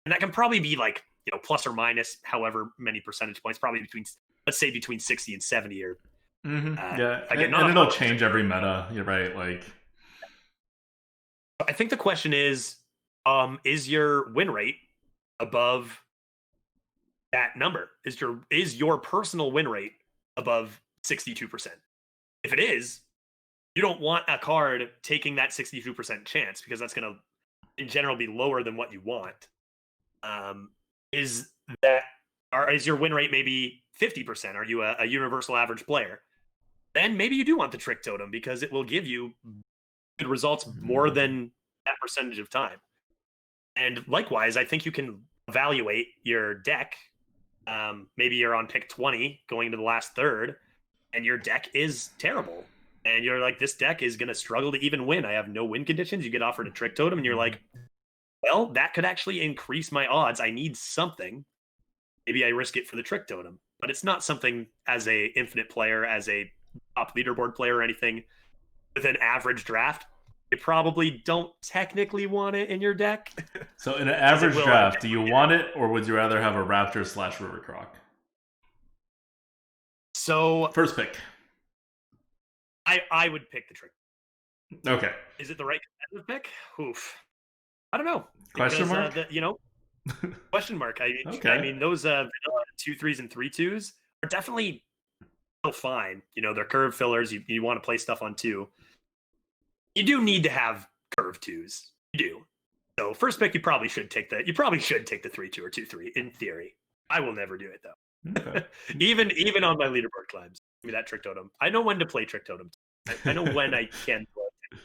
Speaker 2: And that can probably be plus or minus however many percentage points, probably let's say between 60 and 70 or
Speaker 1: yeah.
Speaker 2: Again,
Speaker 1: and it'll change every meta. You're right.
Speaker 2: I think the question is your win rate above that number? Is your personal win rate above 62%? If it is, you don't want a card taking that 62% chance, because that's going to, in general, be lower than what you want. Is your win rate maybe 50%? Are you a universal average player? Then maybe you do want the Trick Totem, because it will give you good results more than that percentage of time. And likewise, I think you can evaluate your deck. Maybe you're on pick 20 going into the last third, and your deck is terrible. And you're like, this deck is going to struggle to even win. I have no win conditions. You get offered a Trick Totem, and you're like, well, that could actually increase my odds. I need something. Maybe I risk it for the Trick Totem. But it's not something as a infinite player, as a top leaderboard player or anything, with an average draft, you probably don't technically want it in your deck.
Speaker 1: So in an average draft, do you want it, or would you rather have a Raptor / River Croc?
Speaker 2: So
Speaker 1: first pick.
Speaker 2: I would pick the Trick.
Speaker 1: Okay.
Speaker 2: Is it the right competitive pick? Oof. I don't know.
Speaker 1: Question mark?
Speaker 2: Question mark.
Speaker 1: Okay.
Speaker 2: I mean, those vanilla 2/3s and 3/2s are definitely still fine. They're curve fillers. You want to play stuff on 2. You do need to have curve 2s. You do. So first pick, you probably should take the 3/2 or 2/3 in theory. I will never do it though. Okay. even on my leaderboard climbs. Give me that Trick Totem. I know when to play Trick Totem. I know when I can play.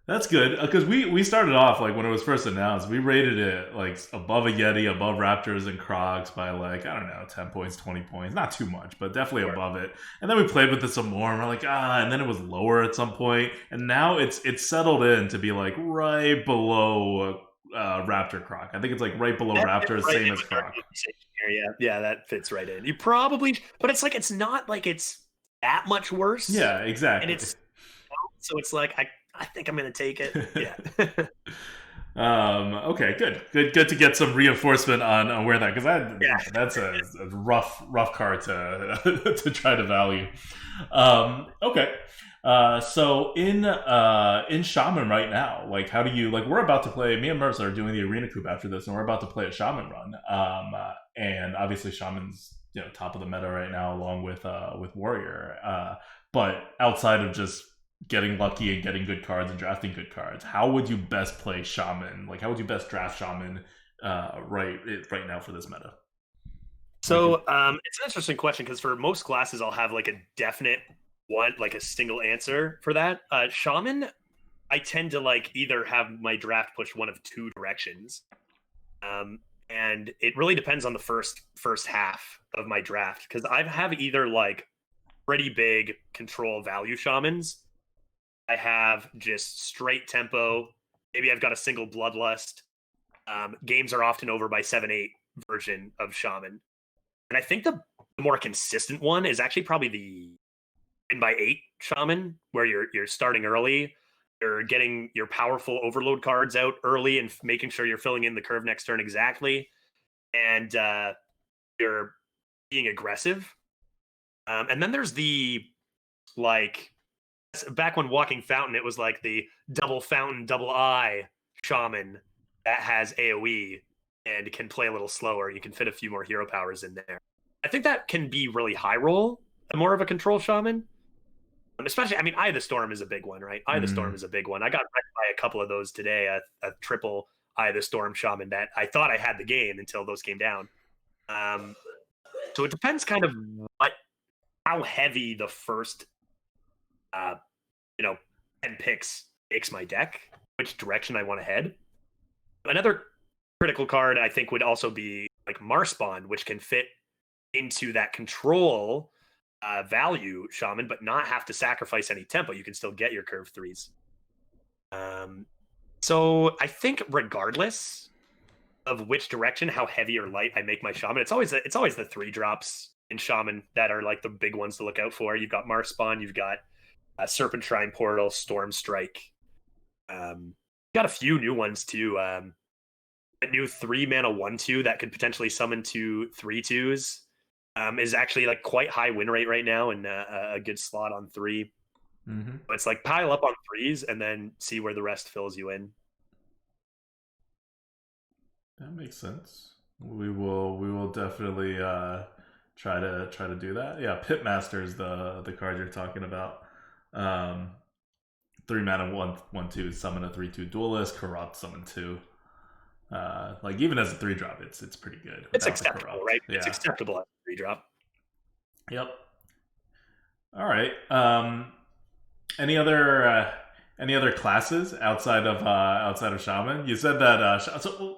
Speaker 1: That's good, because we started off when it was first announced, we rated it above a Yeti, above Raptors and Crocs by I don't know, 10 points, 20 points, not too much, but definitely above it. And then we played with it some more, and we're like, and then it was lower at some point, and now it's settled in to be right below Raptor Croc. I think it's right below Raptor, same as Croc.
Speaker 2: Yeah, that fits right in. You probably, but it's it's not it's that much worse.
Speaker 1: Yeah, exactly.
Speaker 2: And so it's I think I'm going to take it. Yeah.
Speaker 1: Okay, good to get some reinforcement on where that, because that's a rough card to to try to value. Okay. So in Shaman right now, how do you we're about to play? Me and Merps are doing the Arena Coupe after this, and we're about to play a Shaman run. And obviously Shaman's top of the meta right now, along with Warrior. But outside of just getting lucky and getting good cards and drafting good cards, how would you best play Shaman? How would you best draft Shaman right now for this meta?
Speaker 2: So it's an interesting question, because for most classes I'll have a definite one, a single answer for that. Shaman, I tend to either have my draft push one of 2 directions. And it really depends on the first half of my draft, because I have either pretty big control value Shamans. I have just straight tempo. Maybe I've got a single Bloodlust. Games are often over by 7-8 version of Shaman. And I think the more consistent one is actually probably the 10x8 Shaman, where you're starting early. You're getting your powerful overload cards out early and making sure you're filling in the curve next turn exactly. And you're being aggressive. And then there's the back when Walking Fountain, it was the double fountain, double eye Shaman that has AoE and can play a little slower. You can fit a few more hero powers in there. I think that can be really high roll, more of a control Shaman. Especially, Eye of the Storm is a big one, right? Eye of the Storm is a big one. I got wrecked by a couple of those today, a triple Eye of the Storm Shaman that I thought I had the game until those came down. So it depends kind of how heavy the first 10 picks makes my deck, which direction I want to head. Another critical card I think would also be Marspawn, which can fit into that control value Shaman, but not have to sacrifice any tempo. You can still get your curve threes. So I think regardless of which direction, how heavy or light I make my Shaman, it's always the 3-drops in Shaman that are like the big ones to look out for. You've got Marspawn, you've got Serpentine Portal, Storm Strike. Got a few new ones too. A new 3-mana 1/2 that could potentially summon 2 3/2s is actually like quite high win rate right now, and a good slot on 3.
Speaker 1: Mm-hmm.
Speaker 2: But it's like pile up on 3s and then see where the rest fills you in.
Speaker 1: That makes sense. We will definitely try to do that. Yeah, Pitmaster is the card you're talking about. 3-mana 1/2 summon a 3/2 duelist, corrupt summon 2. Like even as a 3-drop, it's pretty good.
Speaker 2: It's acceptable, right?
Speaker 1: Yeah.
Speaker 2: It's acceptable as a 3-drop.
Speaker 1: Yep. All right. Any other classes outside of Shaman? You said that.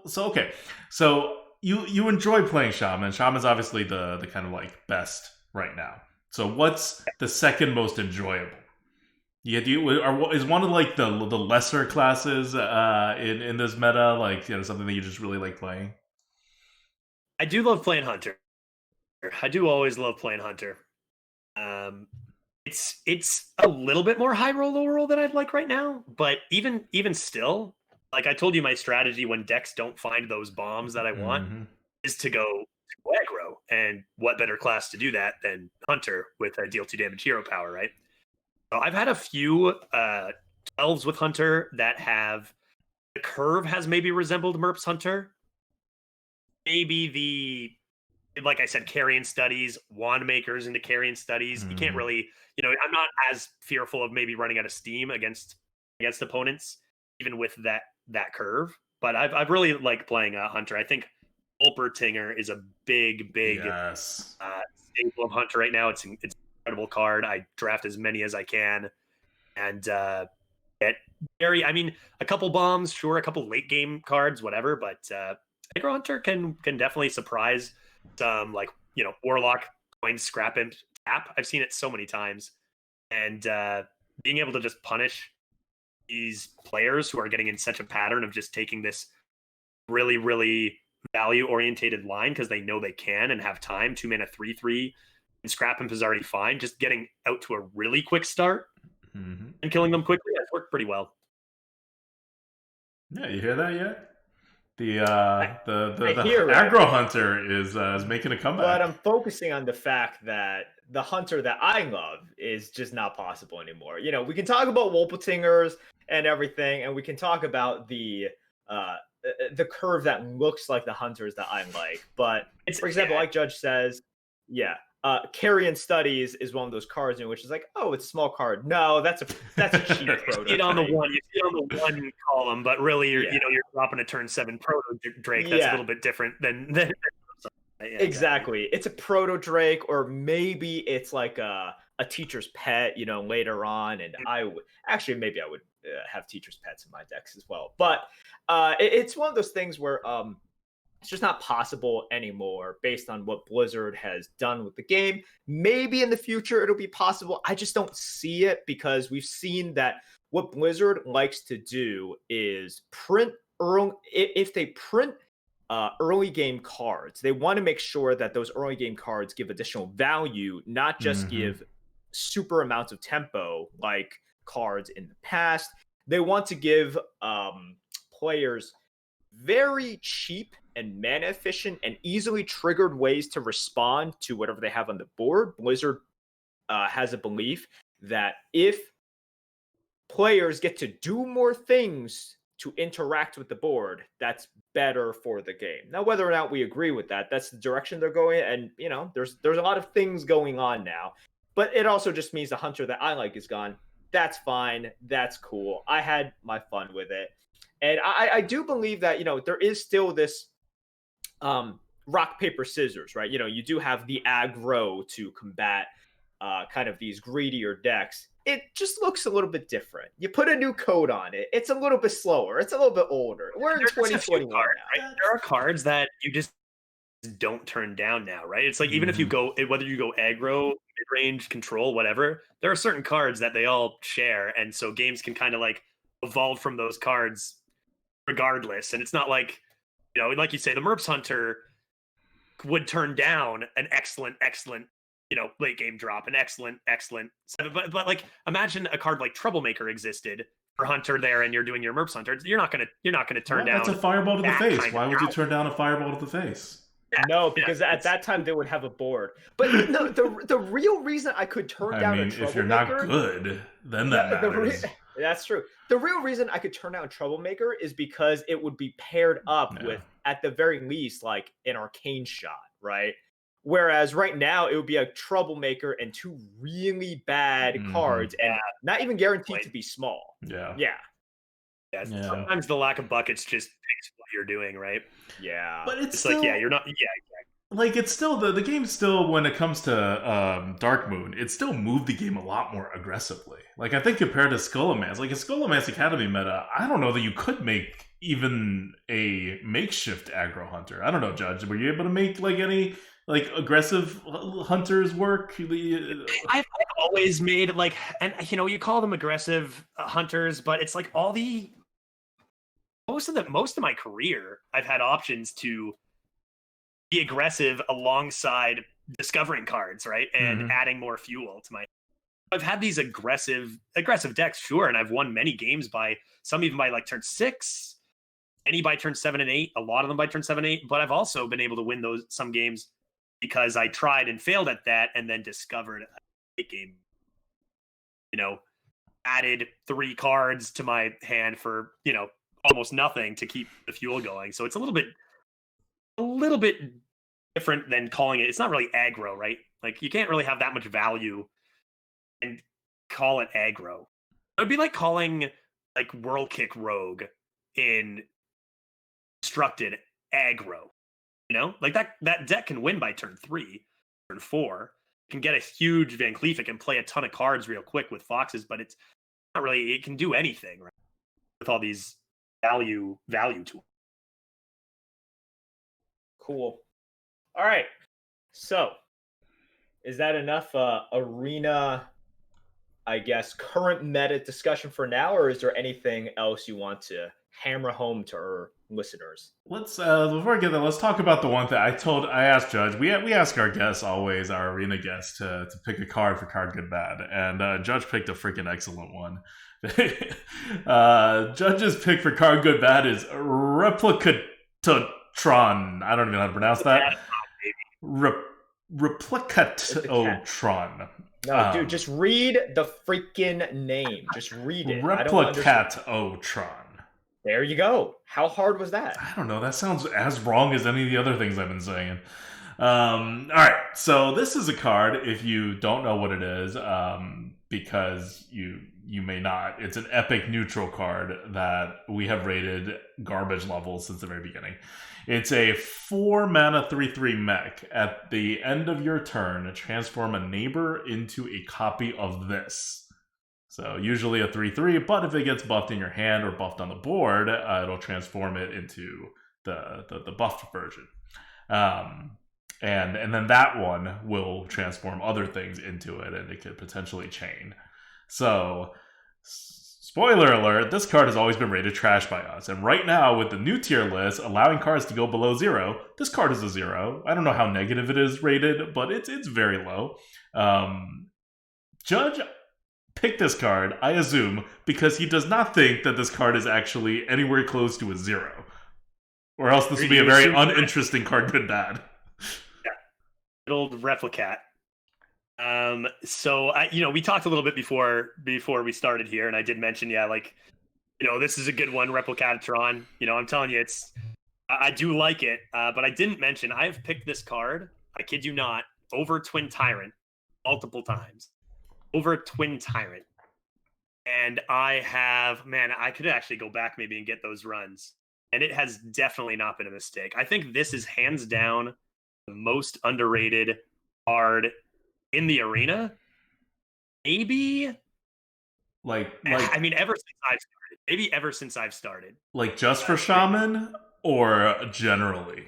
Speaker 1: So okay. So you enjoy playing Shaman. Shaman's obviously the kind of like best right now. So what's the second most enjoyable? Yeah, is one of like the lesser classes in this meta, like, you know, something that you just really like playing?
Speaker 2: I do love playing Hunter. I do always love playing Hunter. It's a little bit more high roll, low roll than I'd like right now, but even still, like I told you, my strategy when decks don't find those bombs that I want is to go to aggro, and what better class to do that than Hunter with a deal 2 damage hero power, right? So I've had a few 12s with Hunter that have the curve has maybe resembled Merps Hunter. Maybe like I said, Carrion Studies, Wand Makers into Carrion Studies. You can't really, I'm not as fearful of maybe running out of steam against opponents, even with that curve. But I've really liked playing Hunter. I think Ulpertinger is a big
Speaker 1: Yes.
Speaker 2: staple of Hunter right now. It's an incredible card. I draft as many as I can, and get a couple bombs, sure, a couple late game cards, whatever. But Aggro Hunter can definitely surprise some, like, Warlock, Coin, Scrap Imp, tap. I've seen it so many times, and being able to just punish these players who are getting in such a pattern of just taking this really, really value orientated line because they know they can and have time. 2-mana 3/3 and Scrap Imp is already fine. Just getting out to a really quick start and killing them quickly has worked pretty well.
Speaker 1: Yeah, you hear that yet? The
Speaker 3: hear
Speaker 1: aggro Hunter is making a comeback.
Speaker 3: But I'm focusing on the fact that the Hunter that I love is just not possible anymore. We can talk about Wolpetingers and everything, and we can talk about the curve that looks like the Hunters that I like. But for example, like Judge says, Carrion Studies is one of those cards in which it's like, oh, it's a small card. No, that's a cheap proto.
Speaker 2: You see it on the one column, but really you're dropping a turn 7 proto Drake. That's a little bit different than
Speaker 3: exactly. It's a proto Drake, or maybe it's like a teacher's pet, later on. And I would have teacher's pets in my decks as well. But it's one of those things where it's just not possible anymore based on what Blizzard has done with the game. Maybe in the future it'll be possible. I just don't see it, because we've seen that what Blizzard likes to do is print early. If they print early game cards, they want to make sure that those early game cards give additional value, not just give super amounts of tempo like cards in the past. They want to give players very cheap and mana efficient and easily triggered ways to respond to whatever they have on the board. Blizzard has a belief that if players get to do more things to interact with the board, that's better for the game. Now, whether or not we agree with that, that's the direction they're going. And, there's a lot of things going on now. But it also just means the Hunter that I like is gone. That's fine. That's cool. I had my fun with it. And I do believe that, there is still this rock, paper, scissors, right? You do have the aggro to combat kind of these greedier decks. It just looks a little bit different. You put a new code on it. It's a little bit slower. It's a little bit older. We're in 2021 now.
Speaker 2: Right? There are cards that you just don't turn down now, right? It's like even if you go, whether you go aggro, mid-range, control, whatever, there are certain cards that they all share, and so games can kind of like evolve from those cards regardless. And it's not like, like you say, the Merps Hunter would turn down an excellent, late game drop, an excellent, but like imagine a card like Troublemaker existed for Hunter there, and you're doing your Merps Hunter. You're not gonna turn down.
Speaker 1: That's a fireball to the face. Why would you
Speaker 2: power.
Speaker 1: turn down a fireball to the face?
Speaker 3: No, because at that time they would have a board. But no, the real reason I could turn down a Troublemaker...
Speaker 1: if you're not good, then that matters.
Speaker 3: That's true. The real reason I could turn down Troublemaker is because it would be paired up with, at the very least, like an Arcane Shot, right? Whereas right now it would be a Troublemaker and two really bad cards, and not even guaranteed to be small.
Speaker 2: Yeah. Sometimes the lack of buckets just picks what you're doing, right?
Speaker 3: Yeah.
Speaker 1: But it's
Speaker 2: still, like, you're not. Yeah, exactly.
Speaker 1: Like, it's still the game still, when it comes to Dark Moon, it still moved the game a lot more aggressively. Like, I think compared to Skullomance, like a Skullomance Academy meta, I don't know that you could make even a makeshift aggro hunter. I don't know, Judge. Were you able to make like any like aggressive hunters work?
Speaker 2: I've always made like, and you call them aggressive hunters, but it's like most of my career, I've had options to be aggressive alongside discovering cards, right, and adding more fuel to my. I've had these aggressive decks, sure, and I've won many games by some even by like turn 6, any by turn 7 and 8, a lot of them by turn 7 8. But I've also been able to win some games because I tried and failed at that, and then discovered a late game. Added 3 cards to my hand for almost nothing to keep the fuel going. So it's a little bit different than calling it. It's not really aggro, right? Like you can't really have that much value and call it aggro. It would be like calling like Whirl Kick Rogue in Constructed aggro. Like that deck can win by turn 3, turn 4. It can get a huge Van Cleef. It can play a ton of cards real quick with foxes, but it's not really. It can do anything, right? With all these value tools.
Speaker 3: Cool. All right. So, is that enough arena, I guess, current meta discussion for now, or is there anything else you want to hammer home to our listeners?
Speaker 1: Let's before I get there, let's talk about the one thing I asked Judge. We ask our guests always, our arena guests, to pick a card for Card Good Bad, and Judge picked a freaking excellent one. Judge's pick for Card Good Bad is Replicatron. I don't even know how to pronounce that. Replicatron.
Speaker 3: No, dude, just read the freaking name. Just read it.
Speaker 1: Replicatron.
Speaker 3: There you go. How hard was that?
Speaker 1: I don't know. That sounds as wrong as any of the other things I've been saying. All right. So this is a card, if you don't know what it is, because you may not. It's an epic neutral card that we have rated garbage levels since the very beginning. It's a 4-mana 3/3 mech. At the end of your turn, transform a neighbor into a copy of this. So usually a 3/3, but if it gets buffed in your hand or buffed on the board, it'll transform it into the buffed version. And then that one will transform other things into it, and it could potentially chain. So, spoiler alert, this card has always been rated trash by us. And right now, with the new tier list, allowing cards to go below 0, this card is a 0. I don't know how negative it is rated, but it's very low. Judge picked this card, I assume, because he does not think that this card is actually anywhere close to a 0. Or else this would be a very uninteresting card good bad.
Speaker 2: Good old Replicat. So we talked a little bit before we started here, and I did mention, this is a good one, Replicatron. I'm telling you, I do like it, but I didn't mention I've picked this card, I kid you not, over Twin Tyrant multiple times. Over Twin Tyrant. And I could actually go back maybe and get those runs. And it has definitely not been a mistake. I think this is hands down the most underrated card in the arena. Maybe ever since I've started. Maybe ever since I've started.
Speaker 1: Like just for Shaman or generally?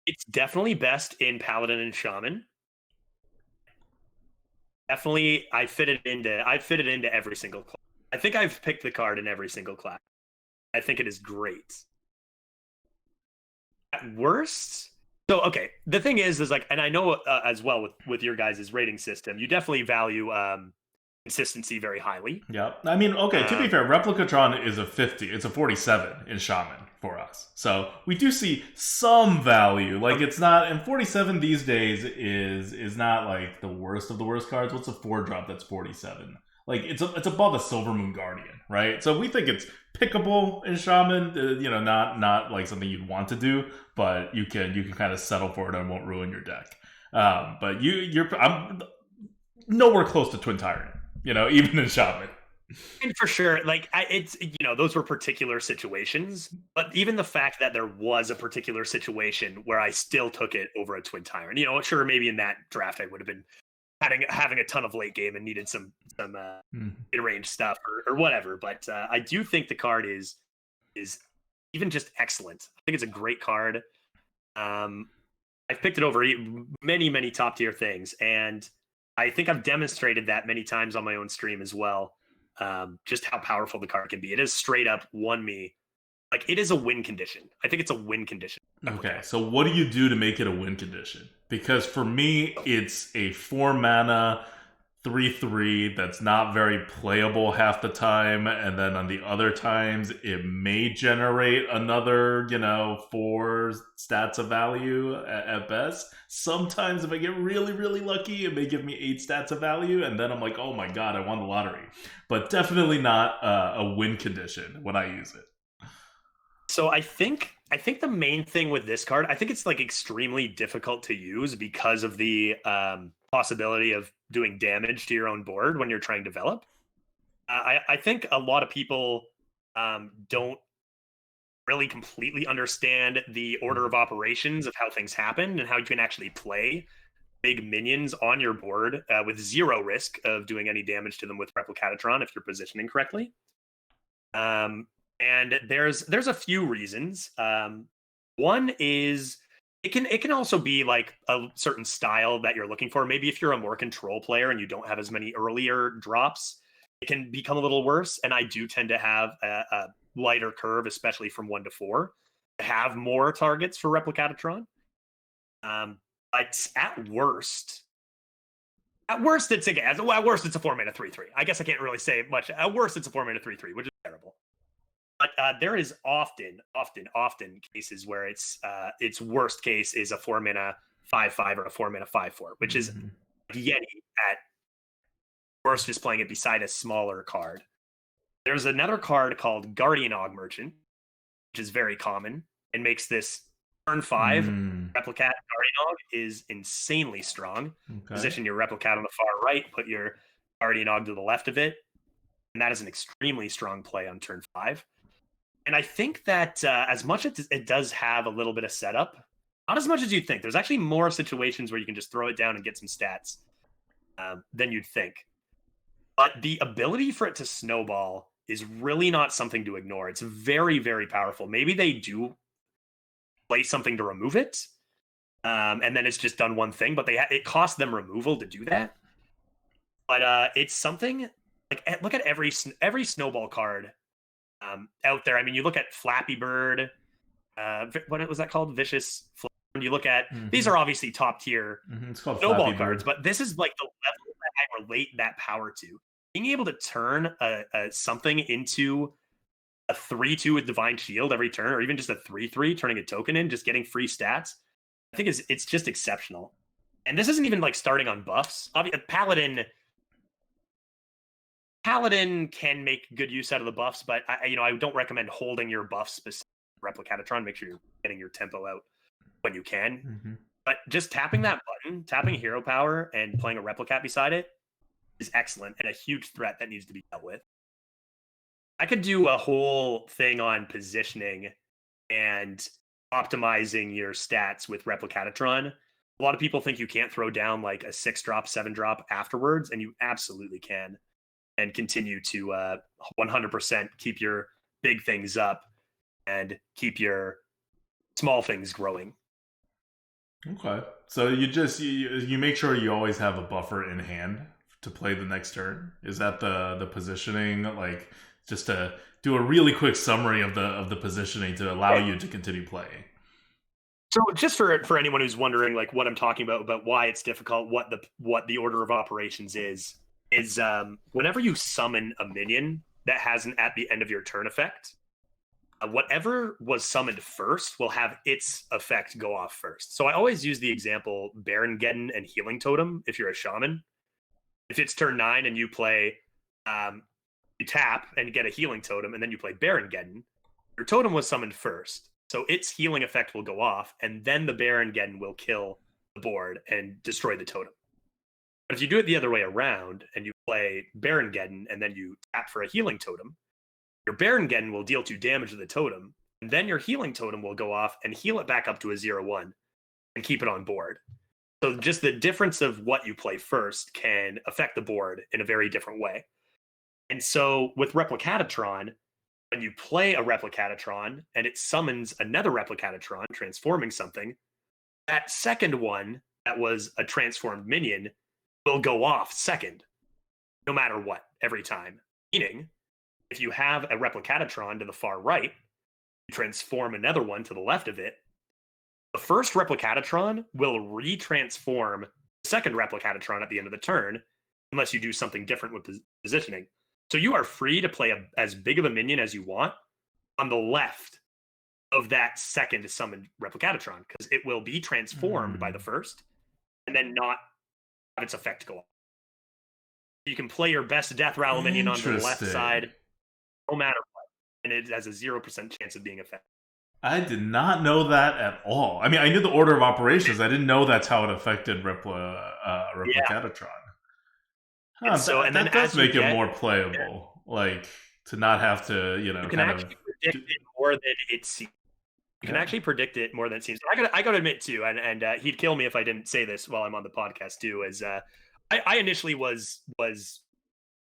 Speaker 2: It's definitely best in Paladin and Shaman. Definitely, I fit it into every single class. I think I've picked the card in every single class. I think it is great. At worst, so okay. The thing is like, and I know as well with your guys' rating system, you definitely value consistency very highly.
Speaker 1: Yeah. I mean, okay, to be fair, Replicatron is a 50. It's a 47 in Shaman for us. So we do see some value. Like, it's not, and 47 these days is not like the worst of the worst cards. What's a 4-drop that's 47? Like, it's above a Silver Moon Guardian, right? So we think it's pickable in Shaman, you know, not like something you'd want to do, but you can kind of settle for it and it won't ruin your deck. But I'm nowhere close to Twin Tyrant. You know, even in Shaman.
Speaker 2: And for sure, like it's, you know, those were particular situations, but even the fact that there was a particular situation where I still took it over a Twin Tyrant, you know, sure, maybe in that draft I would have been having a ton of late game and needed some mid-range stuff or whatever, but I do think the card is even just excellent. I think it's a great card. I've picked it over many top tier things, and I think I've demonstrated that many times on my own stream as well. Just how powerful the card can be. It is straight up won me. Like, it is a win condition. I think it's a win condition.
Speaker 1: Okay, so what do you do to make it a win condition? Because for me, it's a 4-mana 3/3 that's not very playable half the time, and then on the other times it may generate another, you know, 4 stats of value at best. Sometimes if I get really lucky, it may give me 8 stats of value, and then I'm like, oh my god, I won the lottery. But definitely not a win condition when I use it.
Speaker 2: So I think the main thing with this card, I think it's like extremely difficult to use because of the possibility of doing damage to your own board when you're trying to develop. I think a lot of people don't really completely understand the order of operations of how things happen and how you can actually play big minions on your board with 0 risk of doing any damage to them with Replicatatron if you're positioning correctly. And there's a few reasons. One is it can also be like a certain style that you're looking for. Maybe if you're a more control player and you don't have as many earlier drops, it can become a little worse. And I do tend to have a lighter curve, especially from 1 to 4, to have more targets for Replicatatron. But at worst, it's again. At worst, it's a 4-mana 3/3. I guess I can't really say much. At worst, it's a 4-mana 3/3, which is terrible. But there is often cases where its worst case is a 4-mana 5/5 or a 4-mana 5/4, which is Yeti at worst is playing it beside a smaller card. There's another card called Guardian Og Merchant, which is very common and makes this turn 5 Replicat Guardian Og is insanely strong. Okay. Position your Replicat on the far right, put your Guardian Og to the left of it, and that is an extremely strong play on turn 5. And I think that as much as it does have a little bit of setup, not as much as you'd think. There's actually more situations where you can just throw it down and get some stats than you'd think. But the ability for it to snowball is really not something to ignore. It's very, very powerful. Maybe they do play something to remove it, and then it's just done one thing, but it costs them removal to do that. But it's something like, look at every snowball card out there. I mean, you look at Flappy Bird, what was that called? Vicious Flame. You look at these are obviously top tier snowball cards, but this is like the level that I relate that power to. Being able to turn something into a 3/2 with Divine Shield every turn, or even just a 3/3, turning a token in, just getting free stats, I think it's just exceptional. And this isn't even like starting on buffs. Obviously, Paladin can make good use out of the buffs, but I don't recommend holding your buffs specific Replicatatron. Make sure you're getting your tempo out when you can. But just tapping that button, tapping hero power, and playing a Replicat beside it is excellent and a huge threat that needs to be dealt with. I could do a whole thing on positioning and optimizing your stats with Replicatatron. A lot of people think you can't throw down like a 6-drop, 7-drop afterwards, and you absolutely can. And continue to 100% keep your big things up and keep your small things growing.
Speaker 1: Okay. So you make sure you always have a buffer in hand to play the next turn. Is that the positioning? Like, just to do a really quick summary of the positioning to allow you to continue playing.
Speaker 2: So just for anyone who's wondering, like what I'm talking about why it's difficult, what the order of operations is whenever you summon a minion that has an at the end of your turn effect, whatever was summoned first will have its effect go off first. So I always use the example Baron Geddon and Healing Totem if you're a shaman. If it's turn 9 and you play, you tap and you get a Healing Totem, and then you play Baron Geddon, your totem was summoned first. So its healing effect will go off, and then the Baron Geddon will kill the board and destroy the totem. But if you do it the other way around and you play Baron Geddon and then you tap for a Healing Totem, your Baron Geddon will deal 2 damage to the totem, and then your Healing Totem will go off and heal it back up to a 0/1 and keep it on board. So just the difference of what you play first can affect the board in a very different way. And so with Replicatatron, when you play a Replicatatron and it summons another Replicatatron, transforming something, that second one that was a transformed minion will go off second, no matter what, every time. Meaning, if you have a Replicatatron to the far right, you transform another one to the left of it, the first Replicatatron will retransform the second Replicatatron at the end of the turn, unless you do something different with positioning. So you are free to play as big of a minion as you want on the left of that second summoned Replicatatron, because it will be transformed by the first and then not have its effect go off. You can play your best Death Rattle minion on the left side, no matter what, and it has a 0% chance of being effective.
Speaker 1: I did not know that at all. I mean, I knew the order of operations. I didn't know that's how it affected Replicatatron. Huh, that does make it more playable. Like, to not have to,
Speaker 2: you can actually predict it more than it seems. You can actually predict it more than it seems. I gotta admit too, and he'd kill me if I didn't say this while I'm on the podcast too. Is I initially was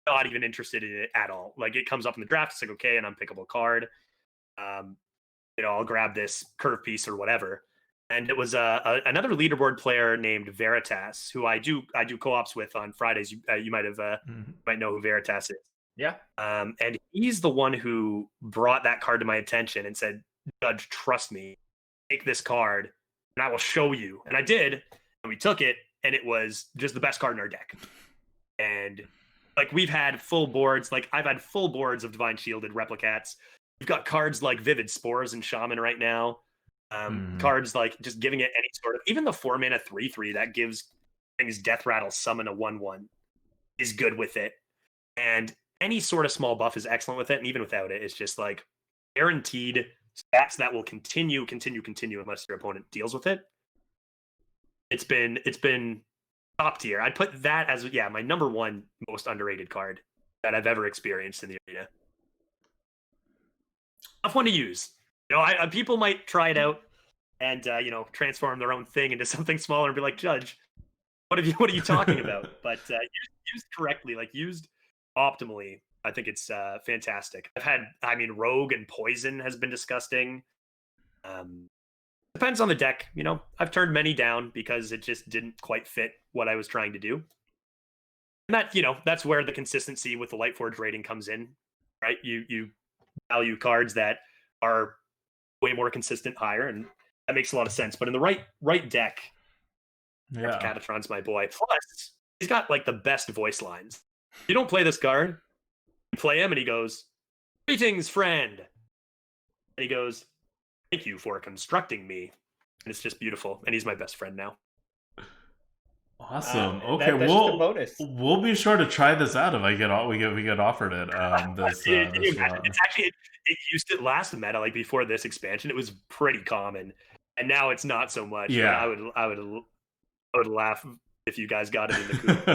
Speaker 2: not even interested in it at all. Like, it comes up in the draft, it's like, okay, an unpickable card. I'll grab this curve piece or whatever. And it was another leaderboard player named Veritas, who I do co-ops with on Fridays. You might have might know who Veritas is.
Speaker 3: Yeah.
Speaker 2: And he's the one who brought that card to my attention and said, "Judge, trust me, take this card, and I will show you." And I did, and we took it, and it was just the best card in our deck. And like, we've had full boards. Like, I've had full boards of Divine Shielded Replicats. We've got cards like Vivid Spores and Shaman right now. Cards like just giving it any sort of, even the 4-mana 3/3 that gives things Death Rattle summon a 1/1 is good with it. And any sort of small buff is excellent with it. And even without it, it's just like guaranteed stats that will continue unless your opponent deals with it. It's been top tier. I'd put that as my number 1 most underrated card that I've ever experienced in the arena. Tough one to use. People might try it out and transform their own thing into something smaller and be like, "Judge, what are you talking about?" But used correctly, like used optimally, I think it's fantastic. Rogue and Poison has been disgusting. Depends on the deck. I've turned many down because it just didn't quite fit what I was trying to do. And that, that's where the consistency with the Lightforge rating comes in, right? You value cards that are way more consistent, higher, and that makes a lot of sense. But in the right deck, Catatron's my boy. Plus, he's got like the best voice lines. You don't play this card, you play him, and he goes, "Greetings, friend," and he goes, "Thank you for constructing me," and it's just beautiful. And he's my best friend now.
Speaker 1: Awesome. Okay, we'll be sure to try this out if we get offered it.
Speaker 2: It's actually it used it last meta, like before this expansion. It was pretty common, and now it's not so much.
Speaker 1: Yeah,
Speaker 2: I would laugh if you guys got it in the coop.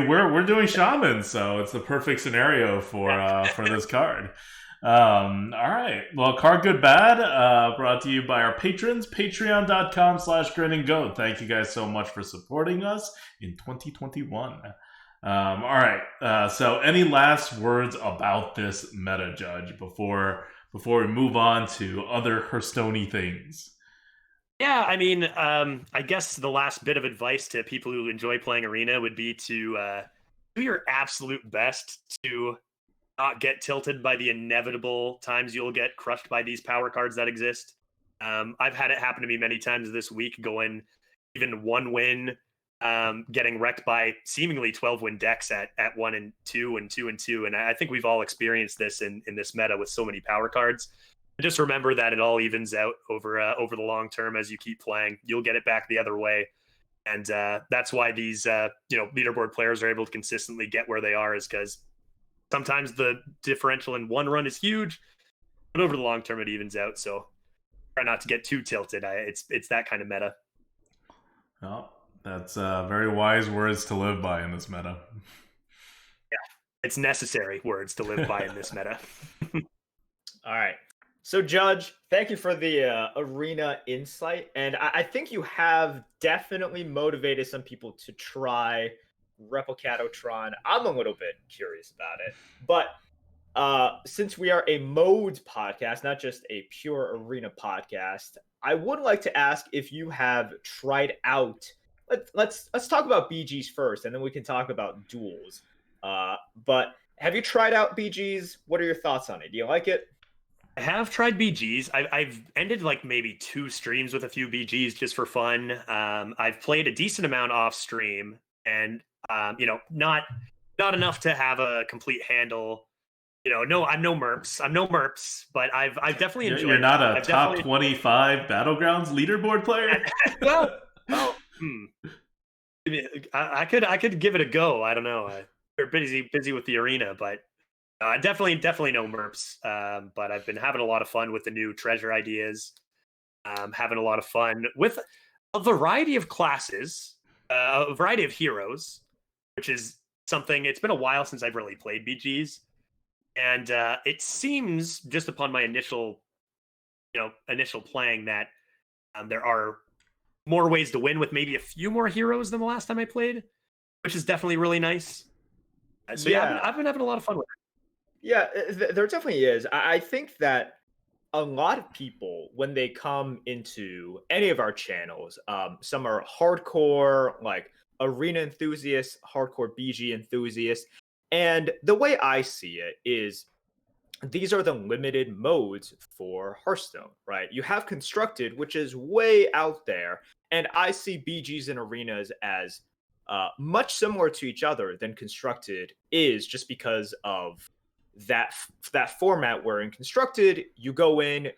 Speaker 1: We're doing Shaman, so it's the perfect scenario for this card. All right. Well, Card Good Bad, brought to you by our patrons, patreon.com/grinandgoat. Thank you guys so much for supporting us in 2021. All right. So any last words about this meta, Judge, before we move on to other Hearthstone-y things?
Speaker 2: Yeah, I mean, I guess the last bit of advice to people who enjoy playing Arena would be to do your absolute best to not get tilted by the inevitable times you'll get crushed by these power cards that exist. I've had it happen to me many times this week, going even one win, getting wrecked by seemingly 12 win decks at 1 and 2 and 2 and 2. And I think we've all experienced this in this meta with so many power cards. Just remember that it all evens out over the long term as you keep playing. You'll get it back the other way, and that's why these leaderboard players are able to consistently get where they are, is because sometimes the differential in one run is huge, but over the long term it evens out. So try not to get too tilted. It's that kind of meta.
Speaker 1: Well, that's very wise words to live by in this meta.
Speaker 2: Yeah, it's necessary words to live by in this meta.
Speaker 3: All right. So, Judge, thank you for the arena insight. And I think you have definitely motivated some people to try Replicatotron. I'm a little bit curious about it. But since we are a modes podcast, not just a pure arena podcast, I would like to ask if you have tried out. Let's talk about BGs first, and then we can talk about duels. But have you tried out BGs? What are your thoughts on it? Do you like it?
Speaker 2: I have tried BGs. I've ended like maybe 2 streams with a few BGs just for fun. I've played a decent amount off stream, and not enough to have a complete handle. No, I'm no Merps, but I've definitely enjoyed.
Speaker 1: You're not a top 25 Battlegrounds leaderboard player.
Speaker 2: well, I could give it a go. I don't know. We're busy with the arena, but definitely no Merps. But I've been having a lot of fun with the new treasure ideas. Having a lot of fun with a variety of classes, a variety of heroes, which is something. It's been a while since I've really played BGs, and it seems, just upon my initial playing, that there are more ways to win with maybe a few more heroes than the last time I played, which is definitely really nice. So yeah, I've been having a lot of fun with it.
Speaker 3: Yeah, there definitely is. I think that a lot of people, when they come into any of our channels, some are hardcore, like arena enthusiasts, hardcore BG enthusiasts. And the way I see it is these are the limited modes for Hearthstone, right? You have Constructed, which is way out there. And I see BGs and arenas as much similar to each other than Constructed is, just because of that format where in Constructed, you go in,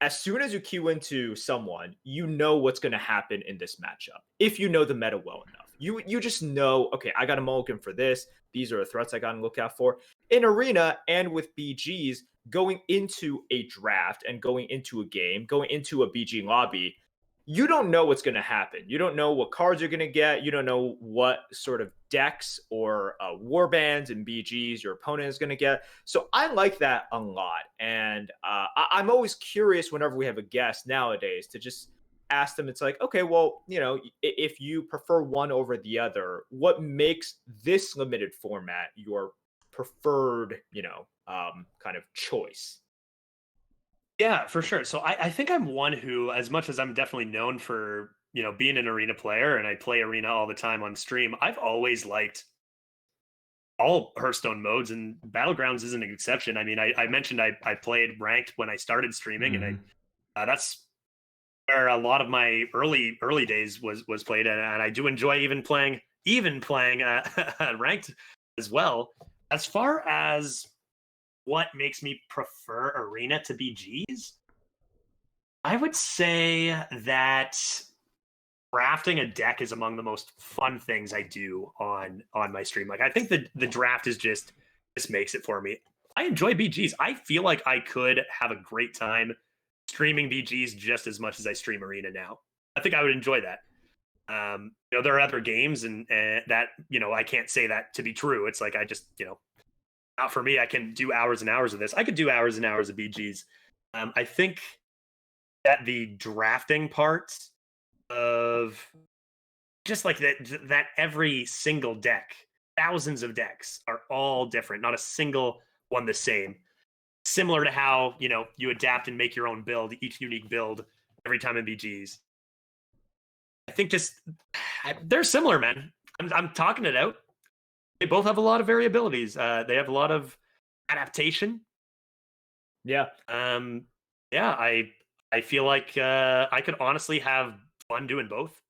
Speaker 3: as soon as you queue into someone, you know what's going to happen in this matchup. If you know the meta well enough, you just know, okay, I got a mulligan for this. These are the threats I got to look out for. In Arena and with BGs, going into a draft and going into a game, going into a BG lobby, you don't know what's going to happen. You don't know what cards you're going to get. You don't know what sort of decks or warbands and BGs your opponent is going to get. So I like that a lot. And I'm always curious whenever we have a guest nowadays to just ask them. It's like, okay, well, if you prefer one over the other, what makes this limited format your preferred, kind of choice?
Speaker 2: Yeah, for sure. So I think I'm one who, as much as I'm definitely known for, being an arena player, and I play arena all the time on stream, I've always liked all Hearthstone modes, and Battlegrounds isn't an exception. I mean, I mentioned I played ranked when I started streaming, and that's where a lot of my early days was played, and I do enjoy even playing ranked as well. As far as what makes me prefer arena to BGs, I would say that drafting a deck is among the most fun things I do on my stream. Like, I think the draft is just makes it for me. I enjoy BGs. I feel like I could have a great time streaming BGs just as much as I stream arena now. I think I would enjoy that. There are other games and that, I can't say that to be true. It's like, I just, not for me. I can do hours and hours of this. I could do hours and hours of BGs. I think that the drafting part of just like that every single deck, thousands of decks are all different, not a single one the same. Similar to how, you adapt and make your own build, each unique build every time in BGs. I think they're similar, man. I'm talking it out. They both have a lot of variabilities. They have a lot of adaptation.
Speaker 3: Yeah.
Speaker 2: Yeah, I feel like I could honestly have fun doing both.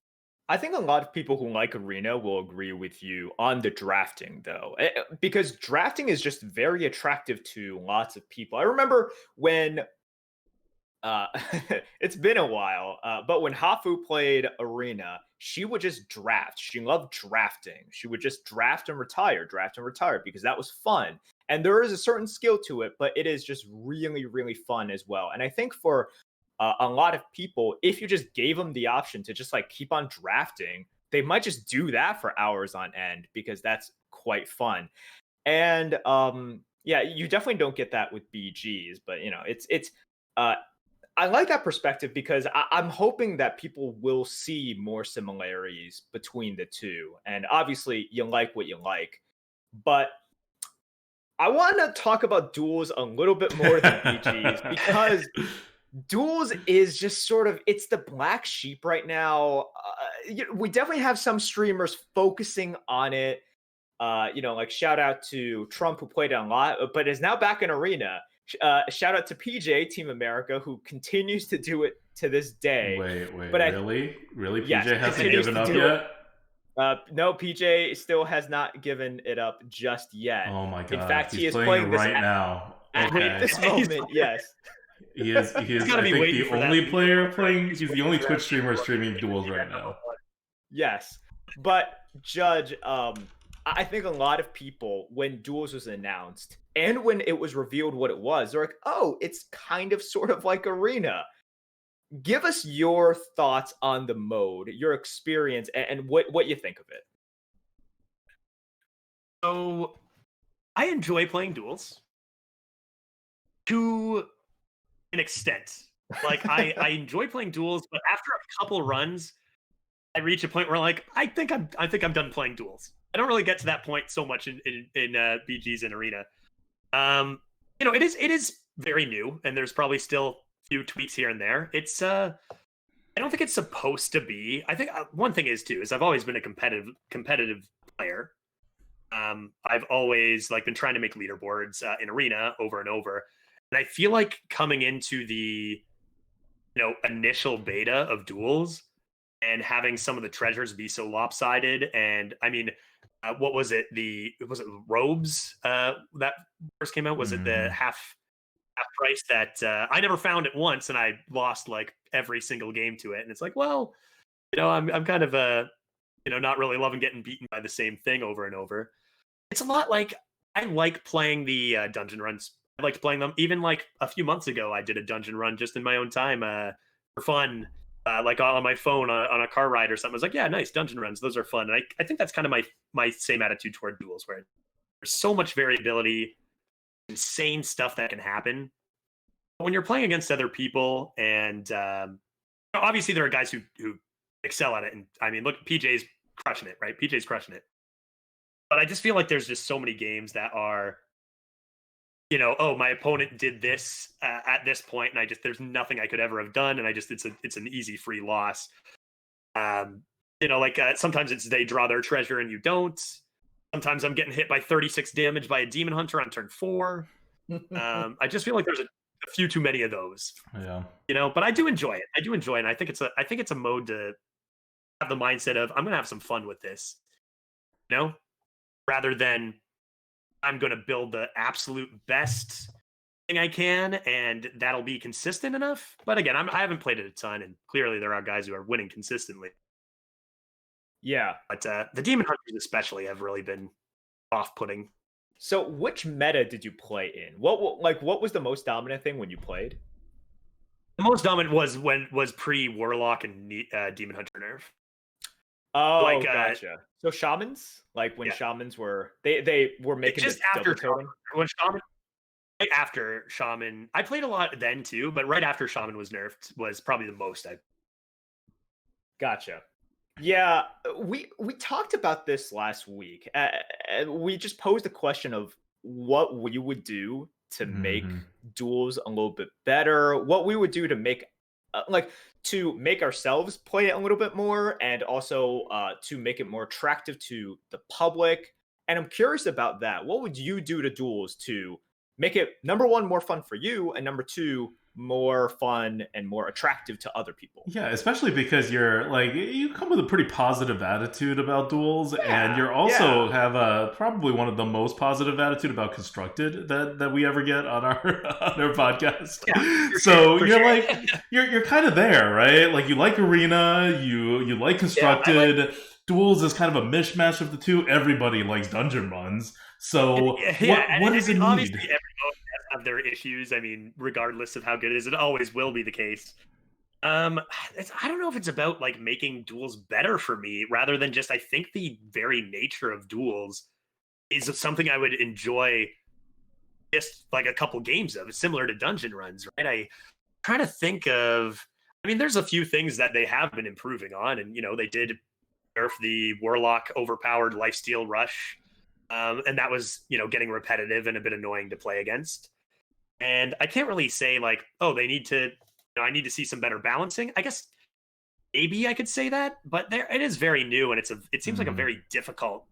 Speaker 3: I think a lot of people who like Arena will agree with you on the drafting, though, because drafting is just very attractive to lots of people. I remember when uh, it's been a while, but when Hafu played Arena, she would just draft. She loved drafting. She would just draft and retire, because that was fun. And there is a certain skill to it, but it is just really, really fun as well. And I think for a lot of people, if you just gave them the option to just like keep on drafting, they might just do that for hours on end because that's quite fun. And yeah, you definitely don't get that with BGs, but you know, it's I like that perspective because I'm hoping that people will see more similarities between the two. And obviously, you like what you like, but I want to talk about duels a little bit more than BGs because duels is just sort of it's the black sheep right now. We definitely have some streamers focusing on it. Like shout out to Trump who played it a lot, but is now back in Arena. Shout out to PJ Team America who continues to do it to this day.
Speaker 1: Wait,
Speaker 3: but
Speaker 1: really?
Speaker 3: Yes,
Speaker 1: PJ hasn't given up yet?
Speaker 3: No, PJ still has not given it up just yet.
Speaker 1: Oh my god!
Speaker 3: In fact, he is
Speaker 1: playing
Speaker 3: this
Speaker 1: right now. Okay.
Speaker 3: At this moment. Yes.
Speaker 1: He is. I think the only player playing. He's the only Twitch streamer streaming duels right now.
Speaker 3: Yes, but Judge, I think a lot of people, when duels was announced and when it was revealed what it was, they're like, "Oh, it's kind of sort of like Arena." Give us your thoughts on the mode, your experience, and what you think of it.
Speaker 2: So, I enjoy playing duels to an extent. Like I enjoy playing duels, but after a couple runs, I reach a point where like I think I'm done playing duels. I don't really get to that point so much in BGs and Arena. It is very new, and there's probably still few tweaks here and there. It's I don't think it's supposed to be. I think one thing is I've always been a competitive player. I've always like been trying to make leaderboards in Arena over and over, and I feel like coming into the initial beta of duels and having some of the treasures be so lopsided, and I mean, what was it? Was it robes that first came out? Was it the half price that I never found it once, and I lost like every single game to it? And it's like, well, I'm kind of not really loving getting beaten by the same thing over and over. It's a lot like I like playing the dungeon runs. I liked playing them. Even like a few months ago, I did a dungeon run just in my own time for fun, like on my phone on a car ride or something. I was like, yeah, nice dungeon runs. Those are fun. And I think that's kind of my same attitude toward duels, where there's so much variability, insane stuff that can happen. But when you're playing against other people, and obviously there are guys who excel at it. And I mean, look, PJ's crushing it, right? PJ's crushing it. But I just feel like there's just so many games that are, oh, my opponent did this at this point, and there's nothing I could ever have done, and it's an easy free loss. Sometimes it's they draw their treasure and you don't. Sometimes I'm getting hit by 36 damage by a demon hunter on turn 4. I just feel like there's a few too many of those.
Speaker 1: Yeah.
Speaker 2: But I do enjoy it. And I think it's a mode to have the mindset of I'm gonna have some fun with this. Rather than I'm going to build the absolute best thing I can, and that'll be consistent enough. But again, I haven't played it a ton, and clearly there are guys who are winning consistently.
Speaker 3: Yeah.
Speaker 2: But the Demon Hunters especially have really been off-putting.
Speaker 3: So which meta did you play in? What was the most dominant thing when you played?
Speaker 2: The most dominant was pre-Warlock and Demon Hunter nerf.
Speaker 3: Oh, gotcha. So shamans, like when shamans were they were making
Speaker 2: just after Shaman, right after Shaman, I played a lot then too, but right after Shaman was nerfed was probably the most I.
Speaker 3: Gotcha. Yeah, we talked about this last week. We just posed a question of what we would do to make duels a little bit better, what we would do to make like to make ourselves play it a little bit more, and also to make it more attractive to the public. And I'm curious about that. What would you do to duels to make it, number one, more fun for you, and number two, more fun and more attractive to other people?
Speaker 1: Yeah, especially because you're like you come with a pretty positive attitude about duels, and
Speaker 3: Yeah,
Speaker 1: you're also
Speaker 3: yeah,
Speaker 1: have probably one of the most positive attitude about constructed that we ever get on our on our podcast.
Speaker 2: Yeah, for sure,
Speaker 1: So
Speaker 2: for
Speaker 1: you're
Speaker 2: sure.
Speaker 1: like you're kind of there, right? Like you like arena, you like
Speaker 3: yeah. I like.
Speaker 1: constructed. Duels is kind of a mishmash of the two. Everybody likes dungeon runs. So
Speaker 2: Yeah,
Speaker 1: what
Speaker 2: and I
Speaker 1: does it
Speaker 2: mean, obviously,
Speaker 1: need?
Speaker 2: every mode does have their issues. I mean, regardless of how good it is, it always will be the case. I don't know if it's about like making duels better for me, rather than just I think the very nature of duels is something I would enjoy just like a couple games of. It's similar to dungeon runs, right? I try to think of. I mean, there's a few things that they have been improving on, and they did nerf the warlock overpowered lifesteal rush, and that was getting repetitive and a bit annoying to play against. And I can't really say like, oh, they need to. I need to see some better balancing. I guess maybe I could say that, but there it is very new, and it seems like a
Speaker 1: Hmm.
Speaker 2: very difficult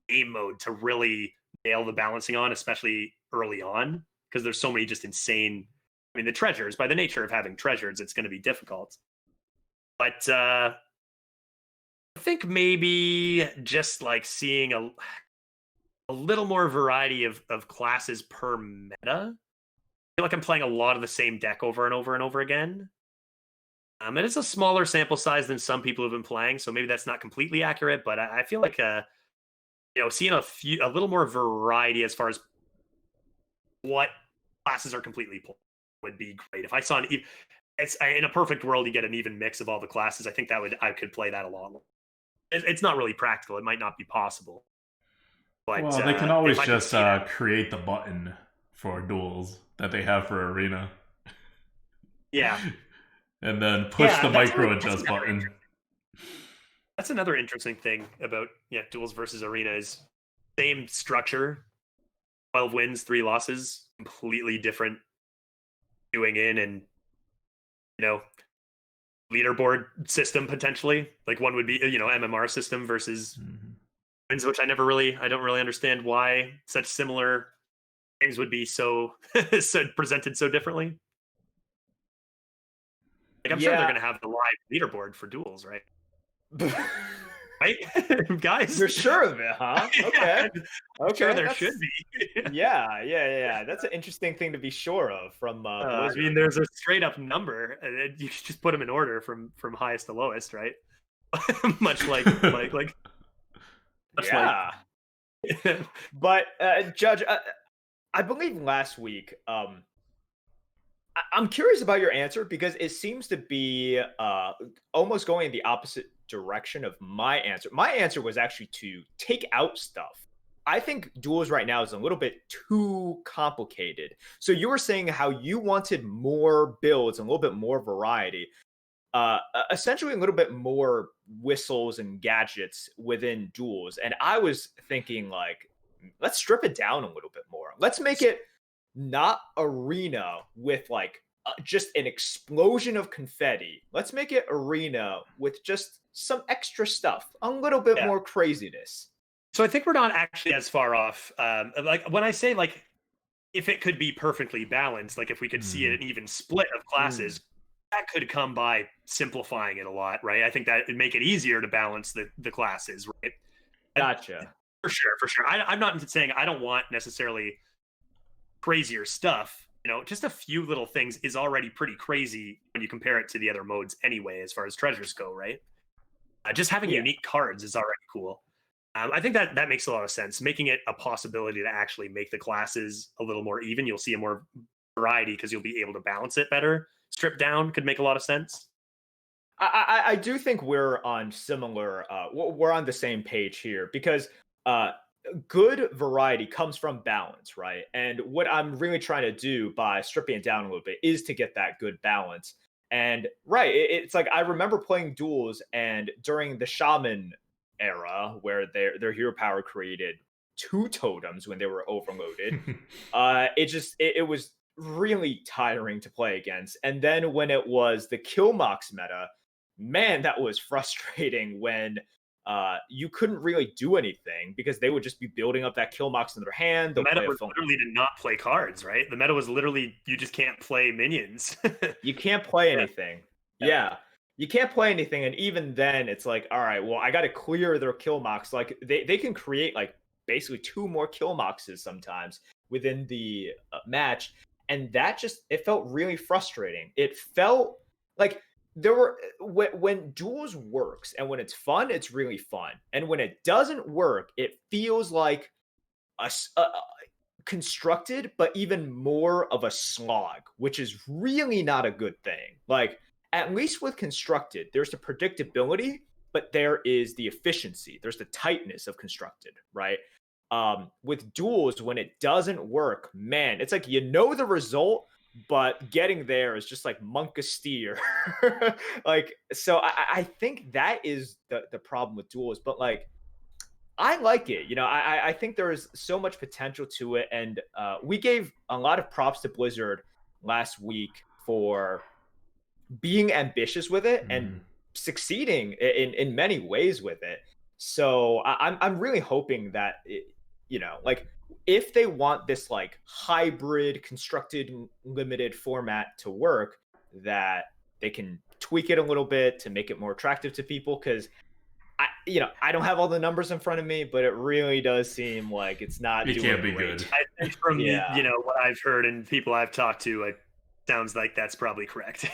Speaker 2: game mode to really nail the balancing on, especially early on, because there's so many just insane. I mean, the treasures, by the nature of having treasures, it's going to be difficult. But I think maybe just like seeing a little more variety of classes per meta. I feel like I'm playing a lot of the same deck over and over and over again. It is a smaller sample size than some people have been playing, so maybe that's not completely accurate. But I feel like seeing a little more variety as far as what classes are completely played would be great. If I saw it's in a perfect world, you get an even mix of all the classes. I think I could play that a lot. It's not really practical. It might not be possible, but
Speaker 1: Well, they can
Speaker 2: if
Speaker 1: always
Speaker 2: I could
Speaker 1: just
Speaker 2: see that,
Speaker 1: create the button for duels that they have for arena.
Speaker 2: yeah,
Speaker 1: And then push
Speaker 2: yeah,
Speaker 1: the micro adjust button.
Speaker 2: that's another interesting thing about duels versus arena is same structure, 12 wins, 3 losses, completely different doing in and you know leaderboard system potentially. Like one would be MMR system versus
Speaker 1: Mhm.
Speaker 2: wins, which I don't really understand why such similar things would be so so presented so differently. Like I'm sure they're
Speaker 3: Yeah.
Speaker 2: going to have the live leaderboard for duels, right? Right, guys.
Speaker 3: You're sure of it, huh? Okay.
Speaker 2: I'm sure
Speaker 3: Okay.
Speaker 2: there should be.
Speaker 3: Yeah. That's an interesting thing to be sure of from
Speaker 2: I
Speaker 3: Blizzard.
Speaker 2: mean, there's a straight up number, and then you just put them in order from highest to lowest, right? much like much like.
Speaker 3: Yeah. But Judge, I believe last week, I'm curious about your answer because it seems to be almost going in the opposite direction of my answer. My answer was actually to take out stuff. I think duels right now is a little bit too complicated. So you were saying how you wanted more builds and a little bit more variety, essentially a little bit more whistles and gadgets within duels. And I was thinking like, let's strip it down a little bit more. Let's make it not arena with like just an explosion of confetti. Let's make it arena with just some extra stuff, a little bit
Speaker 2: Yeah.
Speaker 3: more craziness.
Speaker 2: So I think we're not actually as far off. Like when I say like if it could be perfectly balanced, like if we could see an even split of classes, that could come by simplifying it a lot, right? I think that would make it easier to balance the classes, right?
Speaker 3: Gotcha.
Speaker 2: For sure, for sure. I'm not saying I don't want necessarily crazier stuff. Just a few little things is already pretty crazy when you compare it to the other modes anyway, as far as treasures go, right? Just having
Speaker 3: Yeah.
Speaker 2: unique cards is already cool. I think that makes a lot of sense. Making it a possibility to actually make the classes a little more even. You'll see a more variety because you'll be able to balance it better. Stripped down could make a lot of sense.
Speaker 3: I do think we're on similar. We're on the same page here because good variety comes from balance, right? And what I'm really trying to do by stripping it down a little bit is to get that good balance. And right, it's like I remember playing duels, and during the Shaman era, where their hero power created 2 totems when they were overloaded, it was really tiring to play against. And then when it was the Killmox meta, man, that was frustrating when you couldn't really do anything because they would just be building up that Killmox in their hand.
Speaker 2: The
Speaker 3: They'll
Speaker 2: meta
Speaker 3: play a
Speaker 2: was
Speaker 3: phone.
Speaker 2: literally to not play cards, right? The meta was literally you just can't play minions.
Speaker 3: You can't play
Speaker 2: Yeah.
Speaker 3: anything. Yeah. You can't play anything. And even then, it's like, all right, well, I got to clear their Killmox. Like, they can create, like, basically 2 more Killmoxes sometimes within the match. And that just, it felt really frustrating. It felt like there were, when duels works and when it's fun, it's really fun. And when it doesn't work, it feels like a constructed, but even more of a slog, which is really not a good thing. Like, at least with constructed, there's the predictability, but there is the efficiency. There's the tightness of constructed, right? With duels, when it doesn't work, man, it's like you know the result, but getting there is just like monk a steer. Like, so I think that is the problem with duels. But like, I like it. You know, I think there is so much potential to it, and we gave a lot of props to Blizzard last week for being ambitious with it and succeeding in many ways with it. So I'm really hoping that you know, like, if they want this like hybrid constructed limited format to work, that they can tweak it a little bit to make it more attractive to people. Because I don't have all the numbers in front of me, but it really does seem like it's not.
Speaker 1: It
Speaker 3: doing
Speaker 1: can't be
Speaker 3: great.
Speaker 1: good.
Speaker 2: I think from
Speaker 3: Yeah.
Speaker 2: you know what I've heard and people I've talked to, it sounds like that's probably correct.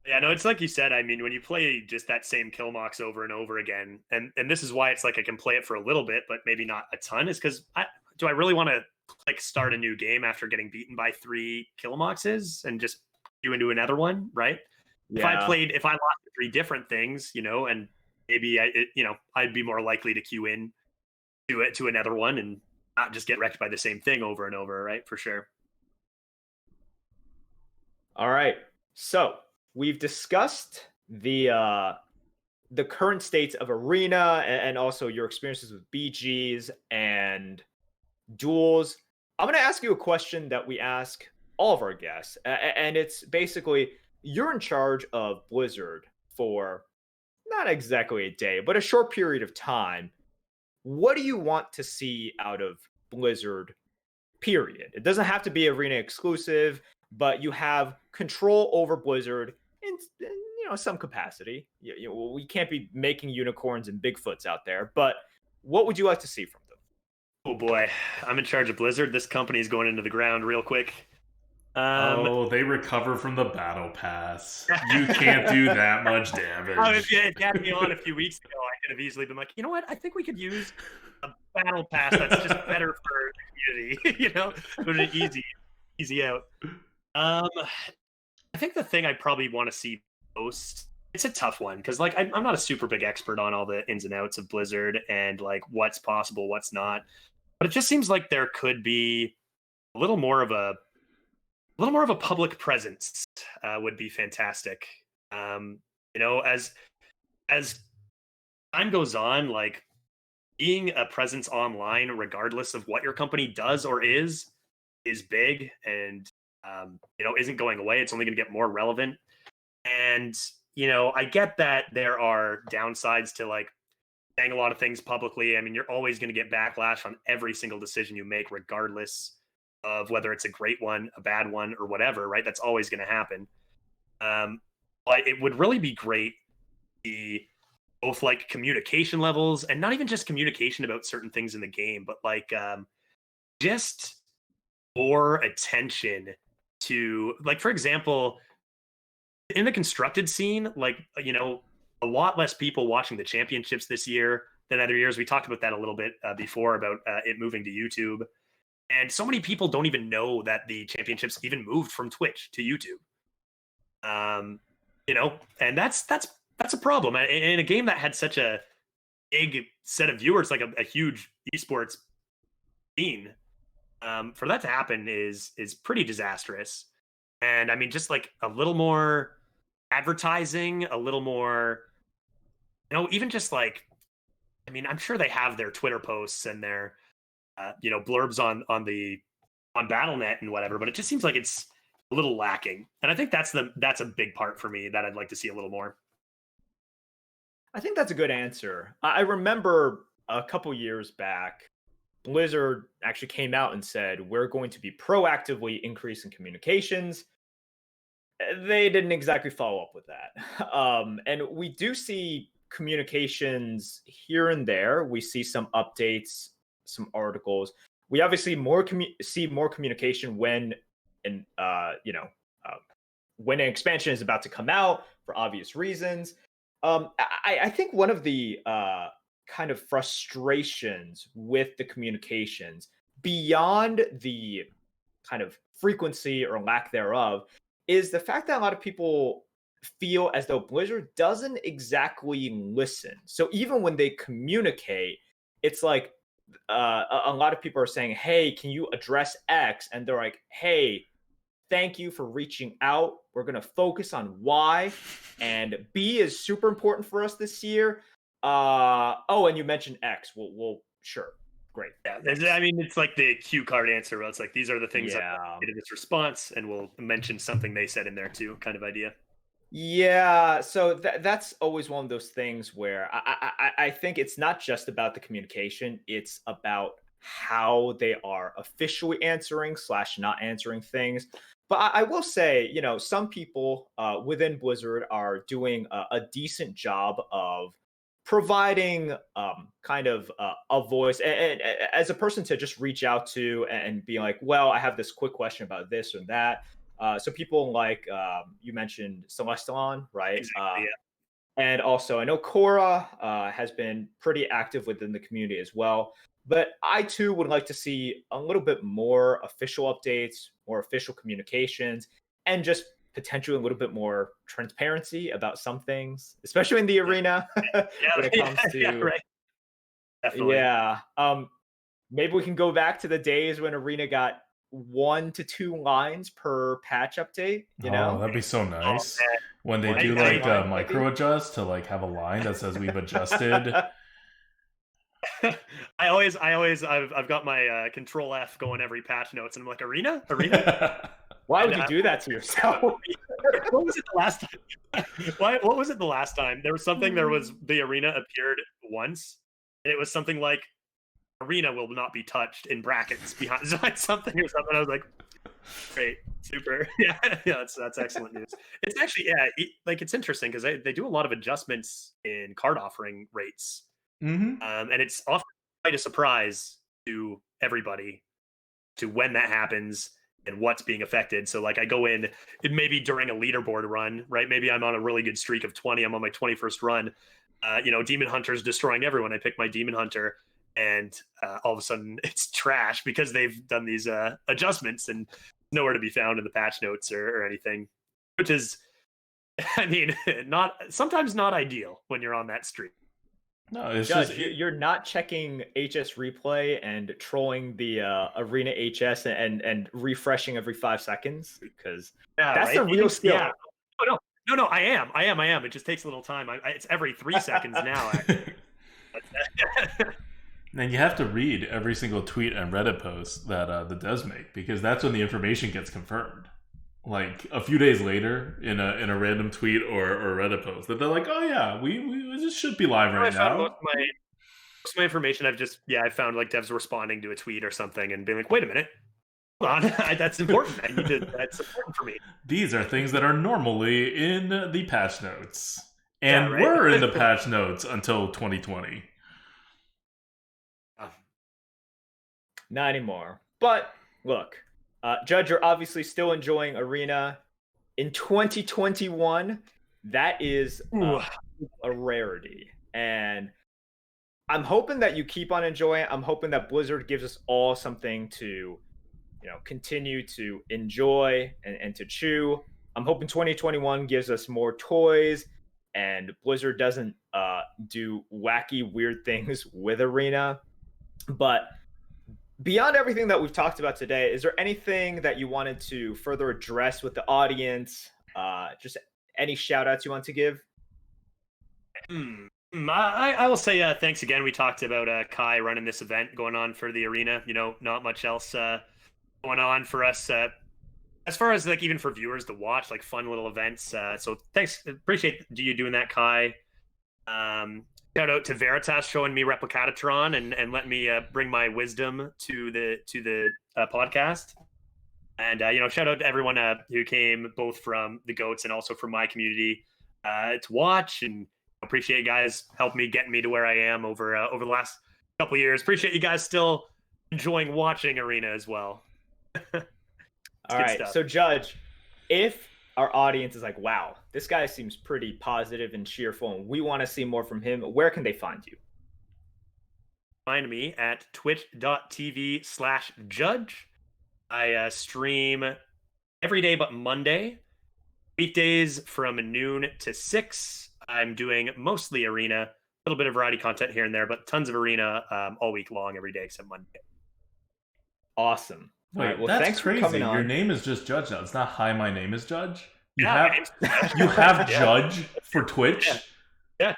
Speaker 2: Yeah, no, it's like you said. I mean, when you play just that same Killmox over and over again, and this is why it's like I can play it for a little bit, but maybe not a ton, is because do I really want to like start a new game after getting beaten by 3 Killmoxes and just do into another one, right? If I lost 3 different things, you know, and maybe I'd be more likely to queue in to another one and not just get wrecked by the same thing over and over, right? For sure.
Speaker 3: All right. So we've discussed the current states of Arena and also your experiences with BGs and duels. I'm going to ask you a question that we ask all of our guests, and it's basically, you're in charge of Blizzard for not exactly a day, but a short period of time. What do you want to see out of Blizzard, period? It doesn't have to be Arena exclusive, but you have control over Blizzard in some capacity. We can't be making unicorns and Bigfoots out there, but what would you like to see from them?
Speaker 2: Oh boy, I'm in charge of Blizzard. This company is going into the ground real quick.
Speaker 1: They recover from the battle pass. You can't do that much damage.
Speaker 2: If you had me on a few weeks ago, I could have easily been like, you know what? I think we could use a battle pass that's just better for the community. You know, put it easy out. I think the thing I probably want to see most, it's a tough one because like I'm not a super big expert on all the ins and outs of Blizzard and like what's possible, what's not. But it just seems like there could be a little more of a public presence would be fantastic. As time goes on, like being a presence online, regardless of what your company does or is big and isn't going away. It's only going to get more relevant. And I get that there are downsides to like saying a lot of things publicly. I mean, you're always going to get backlash on every single decision you make, regardless of whether it's a great one, a bad one, or whatever, right? That's always going to happen. But it would really be great the both like communication levels and not even just communication about certain things in the game, but like just more attention to, like, for example, in the constructed scene, like, a lot less people watching the championships this year than other years. We talked about that a little bit before about it moving to YouTube. And so many people don't even know that the championships even moved from Twitch to YouTube. And that's a problem. In a game that had such a big set of viewers, like a huge esports scene, for that to happen is pretty disastrous. And I mean, just like a little more advertising, a little more, even just like, I mean, I'm sure they have their Twitter posts and their blurbs on BattleNet and whatever, but it just seems like it's a little lacking. And I think that's a big part for me that I'd like to see a little more.
Speaker 3: I think that's a good answer. I remember a couple years back, Blizzard actually came out and said, we're going to be proactively increasing communications. They didn't exactly follow up with that. And we do see communications here and there. We see some updates, some articles. We obviously see more communication when when an expansion is about to come out for obvious reasons. I think one of the kind of frustrations with the communications, beyond the kind of frequency or lack thereof, is the fact that a lot of people feel as though Blizzard doesn't exactly listen. So even when they communicate, it's like a lot of people are saying, hey, can you address X? And they're like, hey, thank you for reaching out. We're going to focus on Y, and B is super important for us this year. And you mentioned X. Well, sure. Great.
Speaker 2: Yeah, I mean, it's like the cue card answer where it's like, these are the things that in this response, and we'll mention something they said in there too, kind of idea.
Speaker 3: Yeah, so that's always one of those things where I think it's not just about the communication, it's about how they are officially answering / not answering things. But I will say, some people within Blizzard are doing a decent job of providing kind of a voice and as a person to just reach out to and be like, well, I have this quick question about this or that. So people like you mentioned Celestalon, right?
Speaker 2: Exactly, yeah.
Speaker 3: And also I know Cora has been pretty active within the community as well. But I too would like to see a little bit more official updates, more official communications, and just potentially a little bit more transparency about some things, especially in the arena when it comes to
Speaker 2: right. Definitely.
Speaker 3: Yeah. Maybe we can go back to the days when arena got 1 to 2 lines per patch update.
Speaker 1: That'd be so nice when they do like micro adjust to like have a line that says we've adjusted.
Speaker 2: I've got my Control F going every patch notes, and I'm like, arena.
Speaker 3: Why would you do that to yourself?
Speaker 2: What was it the last time? What was it the last time? There was something. There was the arena appeared once, and it was something like, "Arena will not be touched" in brackets behind something or something. I was like, "Great, super, yeah, that's excellent news." It's actually it's interesting because they do a lot of adjustments in card offering rates, and it's often quite a surprise to everybody to when that happens and what's being affected. So like I go in, it may be during a leaderboard run, right? Maybe I'm on a really good streak of 20. I'm on my 21st run. Demon Hunter's destroying everyone. I pick my Demon Hunter, and all of a sudden it's trash because they've done these adjustments and nowhere to be found in the patch notes or anything, which is, I mean, sometimes not ideal when you're on that streak.
Speaker 1: No, it's
Speaker 3: Judge, you're not checking HS replay and trolling the arena HS and refreshing every 5 seconds, because that's a real skill.
Speaker 2: Yeah. No, I am. It just takes a little time. It's every 3 seconds now.
Speaker 1: And you have to read every single tweet and Reddit post that the devs make, because that's when the information gets confirmed. Like a few days later in a random tweet or Reddit post that they're like, oh yeah, we just should be live right now.
Speaker 2: Most of my information I found like devs responding to a tweet or something and being like, wait a minute, hold on, that's important. That's important for me.
Speaker 1: These are things that are normally in the patch notes and were in the patch notes until 2020.
Speaker 3: Not anymore. But look, Judge, you're obviously still enjoying Arena. In 2021, that is a rarity. And I'm hoping that you keep on enjoying it. I'm hoping that Blizzard gives us all something to, continue to enjoy and to chew. I'm hoping 2021 gives us more toys and Blizzard doesn't do wacky, weird things with Arena. But beyond everything that we've talked about today, is there anything that you wanted to further address with the audience? Just any shout outs you want to give?
Speaker 2: I will say thanks again. We talked about Kai running this event going on for the arena. Not much else going on for us as far as like even for viewers to watch, like fun little events. So thanks, appreciate you doing that, Kai. Shout out to Veritas showing me Replicatatron and letting me bring my wisdom to the podcast. And shout out to everyone who came both from the goats and also from my community to watch, and appreciate you guys helping me getting me to where I am over the last couple of years. Appreciate you guys still enjoying watching Arena as well.
Speaker 3: All right,
Speaker 2: stuff.
Speaker 3: So Judge, if our audience is like, wow, this guy seems pretty positive and cheerful, and we want to see more from him, where can they find you?
Speaker 2: Find me at twitch.tv/judge. I stream every day but Monday. Weekdays from noon to 6. I'm doing mostly Arena, a little bit of variety content here and there, but tons of Arena all week long, every day except Monday.
Speaker 3: Awesome.
Speaker 1: Wait,
Speaker 3: right, well,
Speaker 1: that's
Speaker 3: thanks
Speaker 1: crazy.
Speaker 3: For coming on.
Speaker 1: Your name is just Judge now. It's not Hi, my name is Judge. You
Speaker 2: Yeah,
Speaker 1: have you have Judge for Twitch.
Speaker 2: Yeah,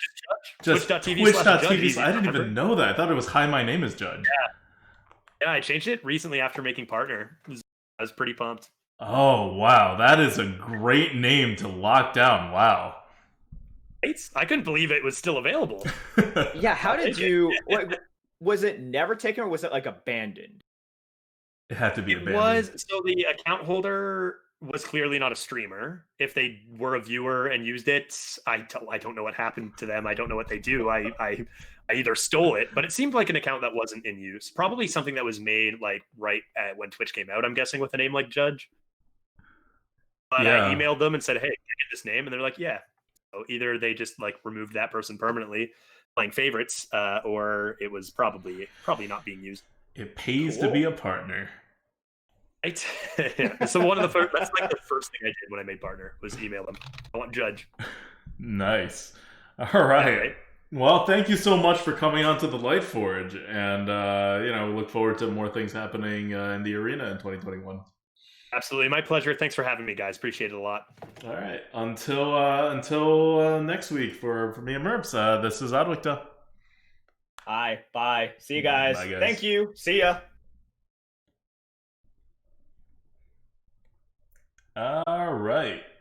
Speaker 2: just Judge.
Speaker 1: Twitch.tv. I didn't even know that. I thought it was Hi, my name is Judge.
Speaker 2: Yeah, I changed it recently after making partner. I was pretty pumped.
Speaker 1: Oh wow, that is a great name to lock down. Wow.
Speaker 2: I couldn't believe it was still available.
Speaker 3: Yeah, how did you? Was it never taken, or was it like abandoned?
Speaker 1: It had to be abandoned.
Speaker 2: It was. So the account holder was clearly not a streamer. If they were a viewer and used it, I don't know what happened to them. I don't know what they do. I either stole it, but it seemed like an account that wasn't in use. Probably something that was made like right at when Twitch came out, I'm guessing, with a name like Judge. But yeah. I emailed them and said, hey, can I get this name? And they're like, yeah. So either they just like removed that person permanently playing favorites, or it was probably not being used.
Speaker 1: It pays to be a partner.
Speaker 2: Right. Yeah. So one of the first, that's like the first thing I did when I made partner was email them. I want Judge.
Speaker 1: Nice. All right. Well, thank you so much for coming on to the Lightforge, and we look forward to more things happening in the arena in 2021.
Speaker 2: Absolutely, my pleasure. Thanks for having me, guys. Appreciate it a lot.
Speaker 1: All right. Until next week for me and Merps. This is ADWCTA.
Speaker 3: Hi. Bye. See you guys.
Speaker 1: Bye, guys.
Speaker 3: Thank you. See ya.
Speaker 1: All right.